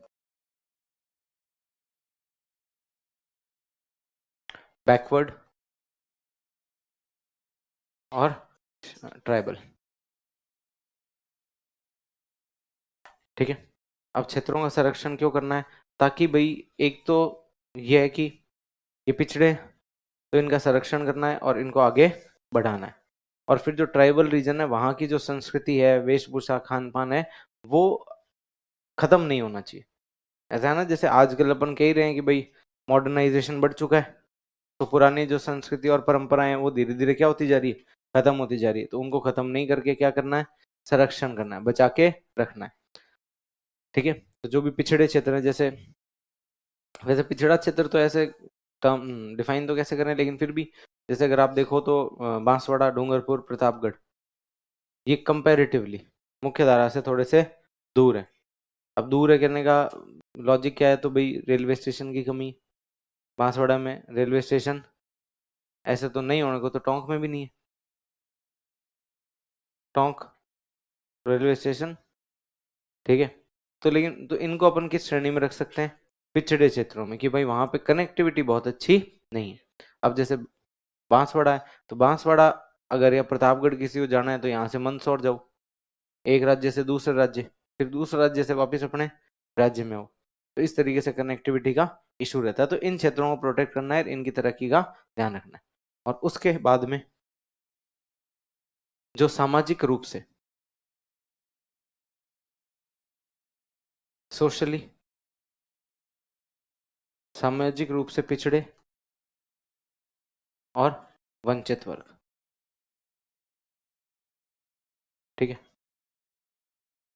B: बैकवर्ड और ट्राइबल। ठीक है, अब क्षेत्रों का संरक्षण क्यों करना है, ताकि भाई एक तो यह है कि ये पिछड़े, तो इनका संरक्षण करना है और इनको आगे बढ़ाना है। और फिर जो ट्राइबल रीजन है वहां की जो संस्कृति है, वेशभूषा, खान पान है, वो खत्म नहीं होना चाहिए। ऐसा है ना, जैसे आजकल अपन कह ही रहे हैं कि भाई मॉडर्नाइजेशन बढ़ चुका है, तो पुरानी जो संस्कृति और परंपराएं हैं वो धीरे धीरे क्या होती जा रही है, खत्म होती जा रही है। तो उनको खत्म नहीं करके क्या करना है, संरक्षण करना है, बचा के रखना है। ठीक है, तो जो भी पिछड़े क्षेत्र है, जैसे वैसे पिछड़ा क्षेत्र तो ऐसे टर्म डिफाइन तो कैसे करें, लेकिन फिर भी जैसे अगर आप देखो तो बांसवाड़ा, डूंगरपुर, प्रतापगढ़, ये कंपैरेटिवली मुख्य धारा से थोड़े से दूर है। अब दूर है कहने का लॉजिक क्या है, तो भाई रेलवे स्टेशन की कमी, बांसवाड़ा में रेलवे स्टेशन ऐसे तो नहीं होने को, तो टोंक में भी नहीं है, टोंक रेलवे स्टेशन। ठीक है, तो लेकिन तो इनको अपन किस श्रेणी में रख सकते हैं, पिछड़े क्षेत्रों में, कि भाई वहां पे कनेक्टिविटी बहुत अच्छी नहीं है। अब जैसे बांसवाड़ा है, तो बांसवाड़ा अगर या प्रतापगढ़ किसी को जाना है तो यहाँ से मंदसौर जाओ, एक राज्य से दूसरे राज्य, फिर दूसरे राज्य से वापस अपने राज्य में हो। तो इस तरीके से कनेक्टिविटी का इशू रहता है। तो इन क्षेत्रों को प्रोटेक्ट करना है, इनकी तरक्की का ध्यान रखना है। और उसके बाद में जो सामाजिक रूप से, सोशली, सामाजिक रूप से पिछड़े और वंचित वर्ग। ठीक है,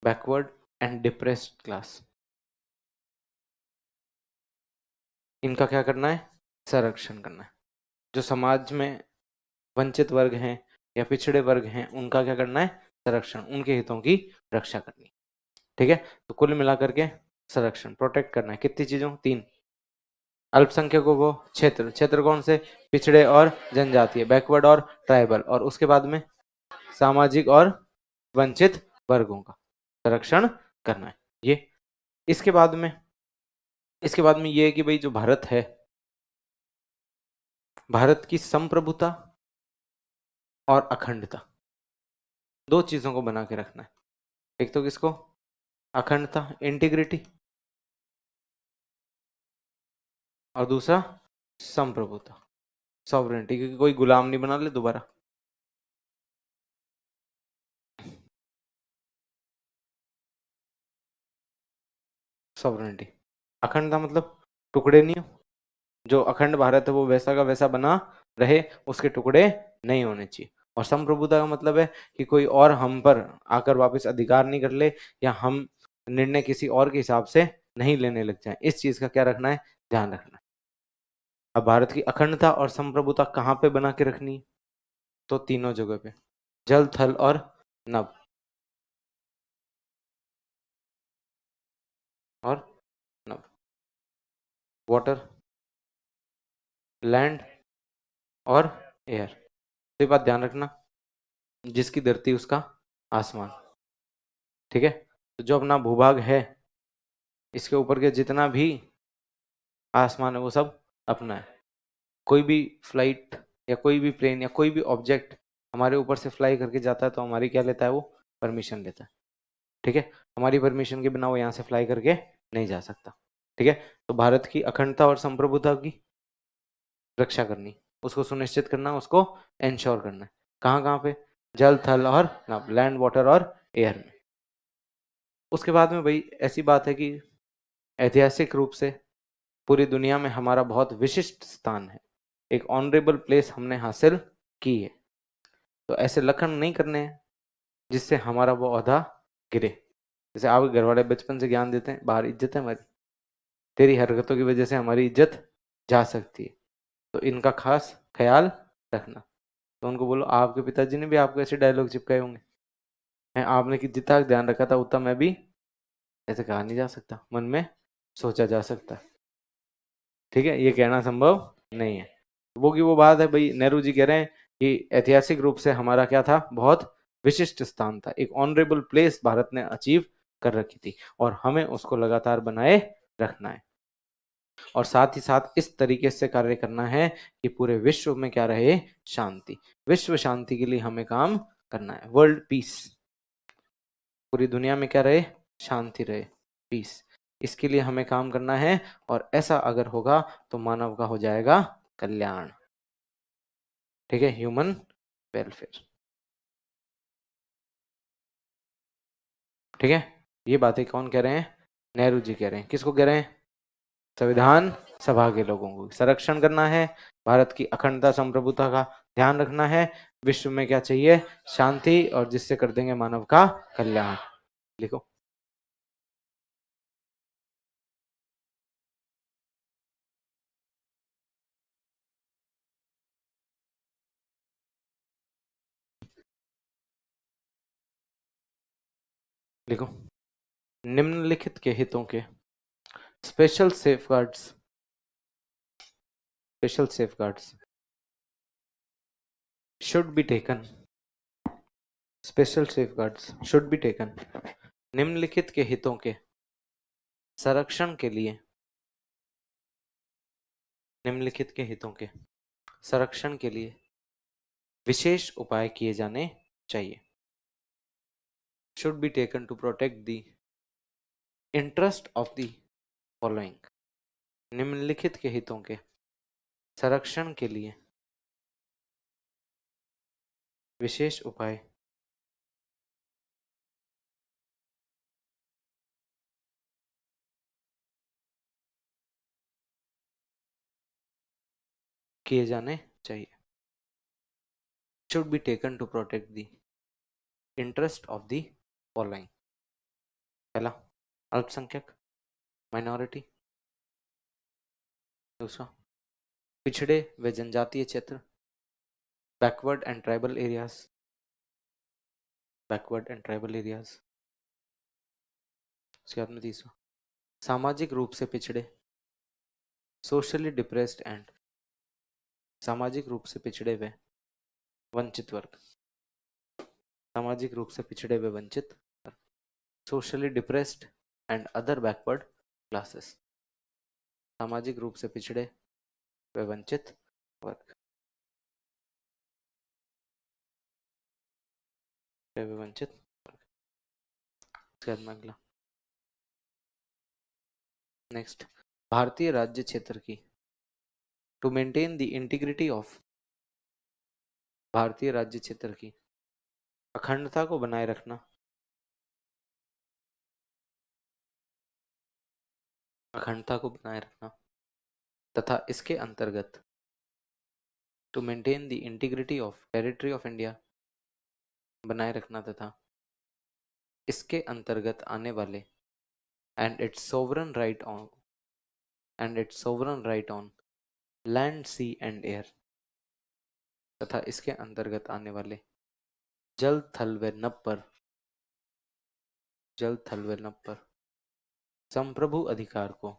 B: बैकवर्ड एंड डिप्रेस्ड क्लास, इनका क्या करना है, संरक्षण करना है। जो समाज में वंचित वर्ग हैं या पिछड़े वर्ग हैं, उनका क्या करना है, संरक्षण, उनके हितों की रक्षा करनी। ठीक है, तो कुल मिलाकर के संरक्षण, प्रोटेक्ट करना है कितनी चीजों, 3। अल्पसंख्यकों को क्षेत्र, क्षेत्र कौन से, पिछड़े और जनजातीय, बैकवर्ड और ट्राइबल, और उसके बाद में सामाजिक और वंचित वर्गों का संरक्षण करना है ये। इसके बाद में ये है कि भाई जो भारत है, भारत की संप्रभुता और अखंडता, दो चीजों को बना के रखना है। एक तो किसको, अखंडता, इंटीग्रिटी, और दूसरा संप्रभुता, सॉवरेनिटी, क्योंकि कोई गुलाम नहीं बना ले दोबारा। सॉवरेनिटी, अखंडता मतलब टुकड़े नहीं हो, जो अखंड भारत है वो वैसा का वैसा बना रहे, उसके टुकड़े नहीं होने चाहिए। और संप्रभुता का मतलब है कि कोई और हम पर आकर वापस अधिकार नहीं कर ले, या हम निर्णय किसी और के हिसाब से नहीं लेने लग जाए। इस चीज का क्या रखना है, ध्यान रखना है। अब भारत की अखंडता और संप्रभुता कहाँ पे बना के रखनी है, तो तीनों जगह पे, जल, थल और नभ, और नभ, वाटर, लैंड और एयर। तो ये बात ध्यान रखना, जिसकी धरती उसका आसमान। ठीक है, तो जो अपना भूभाग है, इसके ऊपर के जितना भी आसमान है वो सब अपना है। कोई भी फ्लाइट या कोई भी प्लेन या कोई भी ऑब्जेक्ट हमारे ऊपर से फ्लाई करके जाता है तो हमारी क्या लेता है, वो परमिशन लेता है। ठीक है, हमारी परमिशन के बिना वो यहाँ से फ्लाई करके नहीं जा सकता। ठीक है, तो भारत की अखंडता और संप्रभुता की रक्षा करनी, उसको सुनिश्चित करना, उसको इंश्योर करना है। कहाँ कहाँ पे, जल, थल और नभ, लैंड, वाटर और एयर में। उसके बाद में भाई ऐसी बात है कि ऐतिहासिक रूप से पूरी दुनिया में हमारा बहुत विशिष्ट स्थान है, एक ऑनरेबल प्लेस हमने हासिल की है। तो ऐसे लखन नहीं करने हैं जिससे हमारा वो ओहदा गिरे। जैसे आप घर वाले बचपन से ज्ञान देते हैं, बाहर इज्जत है हमारी, तेरी हरकतों की वजह से हमारी इज्जत जा सकती है, तो इनका खास ख्याल रखना। तो उनको बोलो आपके पिताजी ने भी आपको ऐसे डायलॉग चिपकाए होंगे हैं, आपने कि जितना ध्यान रखा था उतना मैं भी, ऐसे कहा नहीं जा सकता, मन में सोचा जा सकता है। ठीक है, ये कहना संभव नहीं है। वो की वो बात है भाई, नेहरू जी कह रहे हैं कि ऐतिहासिक रूप से हमारा क्या था, बहुत विशिष्ट स्थान था, एक ऑनरेबल प्लेस भारत ने अचीव कर रखी थी और हमें उसको लगातार बनाए रखना है और साथ ही साथ इस तरीके से कार्य करना है कि पूरे विश्व में क्या रहे, शांति। विश्व शांति के लिए हमें काम करना है, वर्ल्ड पीस, पूरी दुनिया में क्या रहे, शांति रहे, पीस, इसके लिए हमें काम करना है। और ऐसा अगर होगा तो मानव का हो जाएगा कल्याण। ठीक है, ह्यूमन वेलफेयर। ठीक है, ये बातें कौन कह रहे हैं, नेहरू जी कह रहे हैं। किसको कह रहे हैं, संविधान सभा के लोगों को। संरक्षण करना है, भारत की अखंडता संप्रभुता का ध्यान रखना है, विश्व में क्या चाहिए, शांति, और जिससे कर देंगे मानव का कल्याण। लिखो। लिखो, निम्नलिखित के हितों के special safeguards should be taken, special safeguards should be taken, निम्नलिखित के हितों के संरक्षण के लिए, निम्नलिखित के हितों के संरक्षण के लिए विशेष उपाय किए जाने चाहिए। should be taken to protect the interest of the following, निम्नलिखित के हितों के संरक्षण के लिए विशेष उपाय किए जाने चाहिए। should be taken to protect the interest of the following, पहला अल्पसंख्यक, माइनॉरिटी, दूसरा पिछड़े व जनजातीय क्षेत्र, backward and tribal areas, backward and tribal areas, उसके बाद में तीसरा सामाजिक रूप से पिछड़े, सोशली डिप्रेस्ड एंड, सामाजिक रूप से पिछड़े व वंचित वर्ग, सामाजिक रूप से पिछड़े व वंचित वर्ग, socially depressed and other backward classes, सामाजिक रूप से पिछड़े व वंचित वर्ग, वंचित वर्ग। उसके बाद में अगला नेक्स्ट, भारतीय राज्य क्षेत्र की, to maintain the integrity of, भारतीय राज्य क्षेत्र की अखंडता को बनाए रखना, अखंडता को बनाए रखना तथा इसके अंतर्गत, to maintain the integrity of territory of India, बनाए रखना तथा इसके अंतर्गत आने वाले and its sovereign right on, and its sovereign right on land sea and air, तथा इसके अंतर्गत आने वाले जल थल व नभ पर, जल थल व नभ पर संप्रभु अधिकार को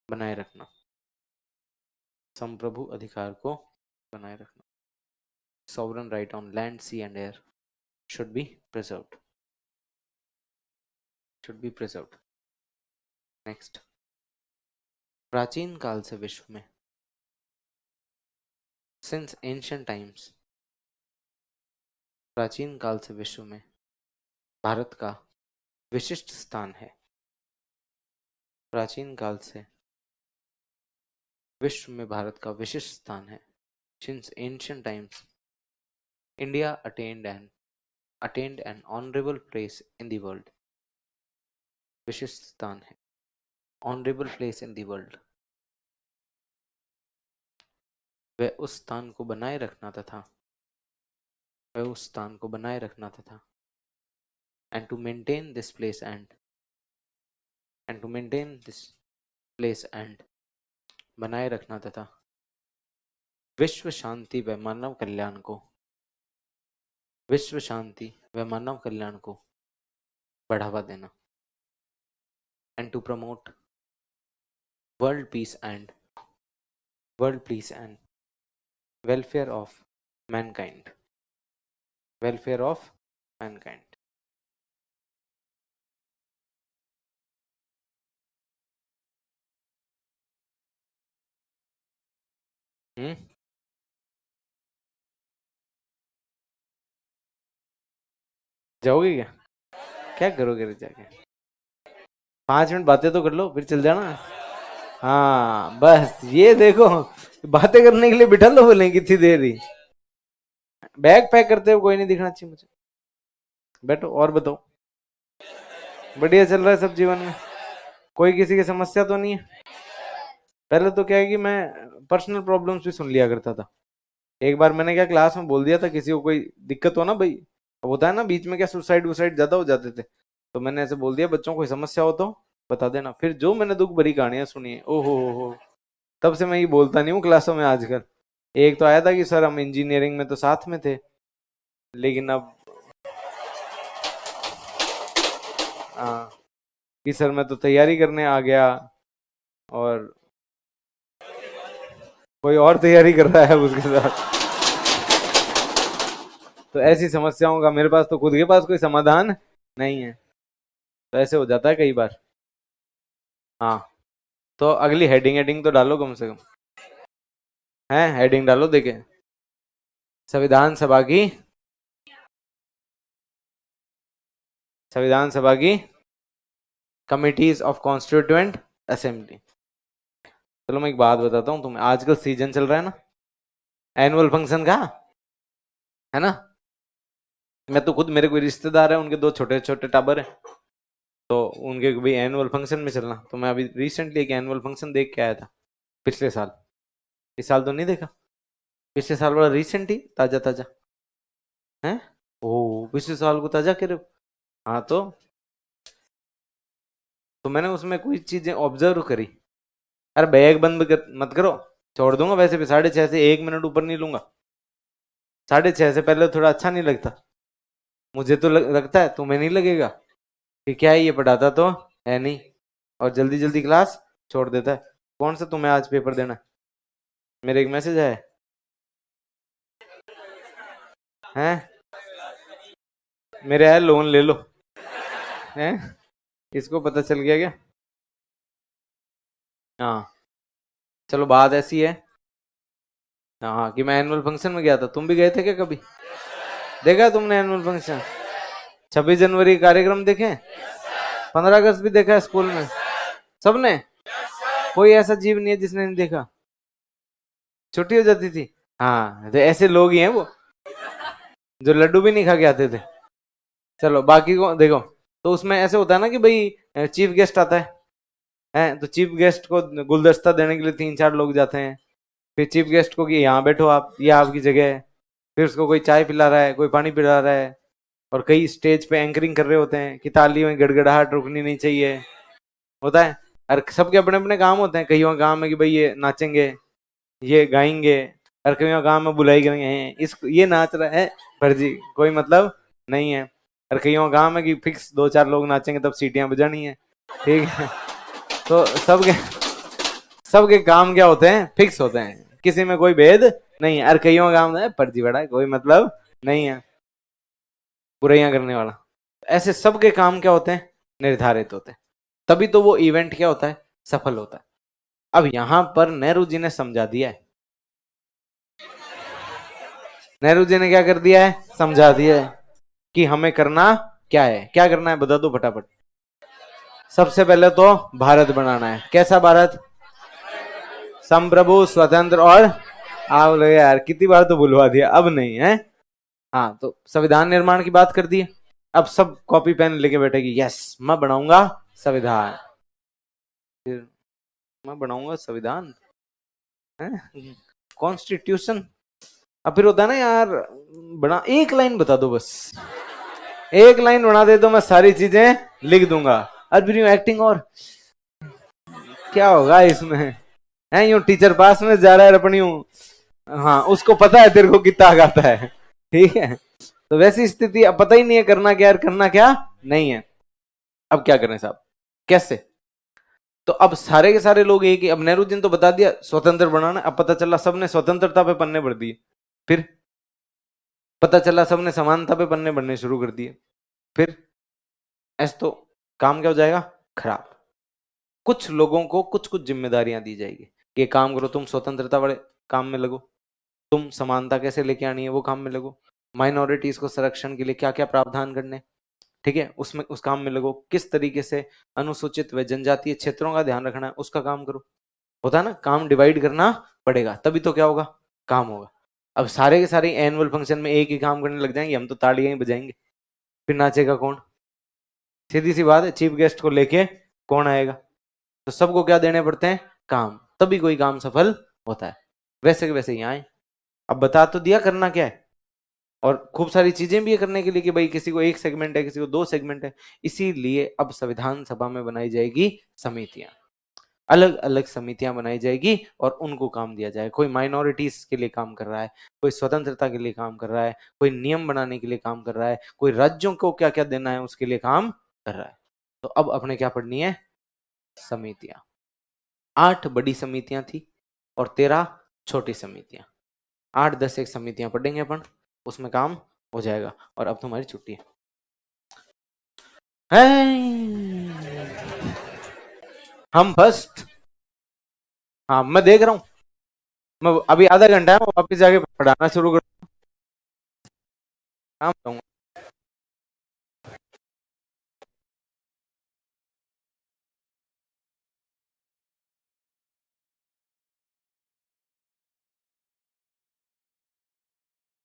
B: बनाए रखना, संप्रभु अधिकार को बनाए रखना, sovereign right on land, sea and air should be preserved, should be preserved. Next, प्राचीन काल से विश्व में, since ancient times, प्राचीन काल से विश्व में भारत का विशिष्ट स्थान है, प्राचीन काल से विश्व में भारत का विशिष्ट स्थान है। Since ancient times, India attained an attend N honourable place in the world, विशिष्ट स्थान है, honourable place in the world, वह उस स्थान को बनाए रखना तथा, वह उस स्थान को बनाए रखना तथा, and to maintain this place and to maintain this place and, बनाए रखना तथा विश्व शांति व मानव कल्याण को, विश्व शांति व मानव कल्याण को बढ़ावा देना, and to promote world peace and welfare of mankind, welfare of mankind. जाओगे क्या? क्या करोगे रे जाके? 5 मिनट बातें तो कर लो फिर चल जाना। हाँ बस ये देखो, बातें करने के लिए बिठा लो, बोले कितनी देर ही। बैग पैक करते हुए कोई नहीं दिखना चाहिए मुझे। बैठो और बताओ, बढ़िया चल रहा है सब जीवन में? कोई किसी की समस्या तो नहीं है? पहले तो क्या है कि मैं पर्सनल प्रॉब्लम्स भी सुन लिया करता था। एक बार मैंने क्या क्लास में बोल दिया था, किसी को कोई दिक्कत हो ना भाई, अब होता है ना बीच में क्या सुसाइड वुसाइड ज्यादा हो जाते थे, तो मैंने ऐसे बोल दिया बच्चों कोई समस्या हो तो बता देना। फिर जो मैंने दुख भरी कहानियां सुनी है, ओहो हो, तब से मैं ये बोलता नहीं हूँ क्लासों में आजकल। एक तो आया था कि सर हम इंजीनियरिंग में तो साथ में थे, लेकिन अब हाँ कि सर मैं तो तैयारी करने आ गया और कोई और तैयारी कर रहा है उसके साथ। तो ऐसी समस्याओं का मेरे पास तो खुद के पास कोई समाधान नहीं है, तो ऐसे हो जाता है कई बार। हाँ तो अगली हेडिंग हेडिंग तो डालो कम से कम, है हेडिंग डालो देखे, संविधान सभा की कमिटीज ऑफ कॉन्स्टिट्यूएंट असेंबली। चलो मैं एक बात बताता हूँ तुम्हें, आजकल सीजन चल रहा है ना एनुअल फंक्शन का, है ना? मैं तो खुद, मेरे कोई रिश्तेदार है उनके 2 छोटे छोटे टाबर है, तो उनके भी एनुअल फंक्शन में चलना, तो मैं अभी रिसेंटली एक एनुअल फंक्शन देख के आया था पिछले साल। इस साल तो नहीं देखा, पिछले साल बड़ा रिसेंट ही ताजा ताजा है। ओ पिछले साल को ताजा कह रहे हो? हाँ तो मैंने उसमें कोई चीजें ऑब्जर्व करी। अरे बैग बंद मत करो, छोड़ दूंगा वैसे भी 6:30 से 1 मिनट ऊपर नहीं लूंगा। 6:30 से पहले थोड़ा अच्छा नहीं लगता मुझे, तो लगता है तुम्हें नहीं लगेगा कि क्या है ये पढ़ाता तो है नहीं, और जल्दी जल्दी क्लास छोड़ देता है। कौन सा तुम्हें आज पेपर देना है? मेरे एक मैसेज आया है, मेरे आया लोन ले लो, हैं? इसको पता चल गया क्या? हाँ चलो बात ऐसी है, हाँ कि मैं एनुअल फंक्शन में गया था। तुम भी गए थे क्या कभी? देखा तुमने एनुअल फंक्शन? 26 जनवरी कार्यक्रम देखे? 15 अगस्त भी देखा है स्कूल में सबने? कोई ऐसा जीव नहीं है जिसने नहीं देखा। छुट्टी हो जाती थी। हाँ तो ऐसे लोग ही हैं वो जो लड्डू भी नहीं खा के आते थे। चलो बाकी को देखो, तो उसमें ऐसे होता है ना कि भाई चीफ गेस्ट आता है तो चीफ गेस्ट को गुलदस्ता देने के लिए 3-4 लोग जाते हैं। फिर चीफ गेस्ट को कि यहाँ बैठो आप, ये आपकी जगह है। फिर उसको कोई चाय पिला रहा है, कोई पानी पिला रहा है, और कई स्टेज पे एंकरिंग कर रहे होते हैं कि ताली में गड़गड़ाहट रुकनी नहीं चाहिए, होता है। और सबके अपने अपने काम होते हैं, कईयों का काम है कि भाई ये नाचेंगे, ये गाएंगे, और कईयों का काम है बुलाई करेंगे, इस ये नाच रहा है फर्जी, कोई मतलब नहीं है। और कईयों का काम है कि फिक्स 2-4 लोग नाचेंगे तब सीटियां बजानी है, ठीक है। तो सबके काम क्या होते हैं? फिक्स होते हैं, किसी में कोई भेद नहीं है। और कईयों का काम है फर्जी बड़ा है, कोई मतलब नहीं है, बुराइयां करने वाला। ऐसे सबके काम क्या होते हैं? निर्धारित होते हैं, तभी तो वो इवेंट क्या होता है? सफल होता है। अब यहां पर नेहरू जी ने समझा दिया है, नेहरू जी ने क्या कर दिया है? समझा दिया है कि हमें करना क्या है। क्या करना है बता दो फटाफट। सबसे पहले तो भारत बनाना है। कैसा भारत? संप्रभु, स्वतंत्र और, आप लोग यार कितनी बार तो बुलवा दिया, अब नहीं है। हाँ, तो संविधान निर्माण की बात कर दी। अब सब कॉपी पेन लेके बैठेगी, यस मैं बनाऊंगा संविधान, फिर मैं बनाऊंगा संविधान, कॉन्स्टिट्यूशन। अब फिर होता है ना यार, बना एक लाइन बता दो बस, एक लाइन बना दे तो मैं सारी चीजें लिख दूंगा। अब फिर यूं एक्टिंग, और क्या होगा इसमें है, यूं टीचर पास में जा रहा है अपनी यूं, हाँ उसको पता है तेरे को कितना आग आता है, ठीक है। तो वैसी स्थिति, अब पता ही नहीं है करना क्या है, करना क्या नहीं है। अब क्या करें साहब, कैसे? तो अब सारे के सारे लोग एक ही, अब नेहरू जी ने तो बता दिया स्वतंत्र बनाना, अब पता चला सबने स्वतंत्रता पे पन्ने भर दिए, फिर पता चला सबने समानता पे पन्ने भरने शुरू कर दिए, फिर ऐसे तो काम क्या हो जाएगा, खराब। कुछ लोगों को कुछ कुछ जिम्मेदारियां दी जाएगी कि काम करो, तुम स्वतंत्रता वाले काम में लगो, तुम समानता कैसे लेके आनी है वो काम में लगो, माइनॉरिटीज को संरक्षण के लिए क्या क्या प्रावधान करने, ठीक है उसमें उस काम में लगो, किस तरीके से अनुसूचित व जनजातीय क्षेत्रों का ध्यान रखना है उसका काम करो। होता है ना, काम डिवाइड करना पड़ेगा, तभी तो क्या होगा, काम होगा। अब सारे के सारे एनुअल फंक्शन में एक ही काम करने लग जाएंगे, हम तो तालियां ही बजाएंगे, फिर नाचेगा कौन? सीधी सी बात है, चीफ गेस्ट को लेके कौन आएगा? तो सबको क्या देने पड़ते हैं, काम, तभी कोई काम सफल होता है। वैसे के वैसे यहाँ आए, अब बता तो दिया करना क्या है, और खूब सारी चीजें भी है करने के लिए कि भाई किसी को एक सेगमेंट है, किसी को दो सेगमेंट है। इसीलिए अब संविधान सभा में बनाई जाएगी समितियां, अलग अलग समितियां बनाई जाएगी और उनको काम दिया जाए। कोई माइनॉरिटीज के लिए काम कर रहा है, कोई स्वतंत्रता के लिए काम कर रहा है, कोई नियम बनाने के लिए काम कर रहा है, कोई राज्यों को क्या क्या देना है उसके लिए काम कर रहा है। तो अब अपने क्या पढ़नी है, समितियां। 8 बड़ी समितियां थी और 13 छोटी समितियां, 8-10 एक समितियां पढ़ेंगे अपन, उसमें काम हो जाएगा। और अब तुम्हारी छुट्टी है, हम फर्स्ट, हाँ मैं देख रहा हूँ, मैं अभी आधा घंटा है, वापिस जाके पढ़ाना शुरू कर, काम करूंगा।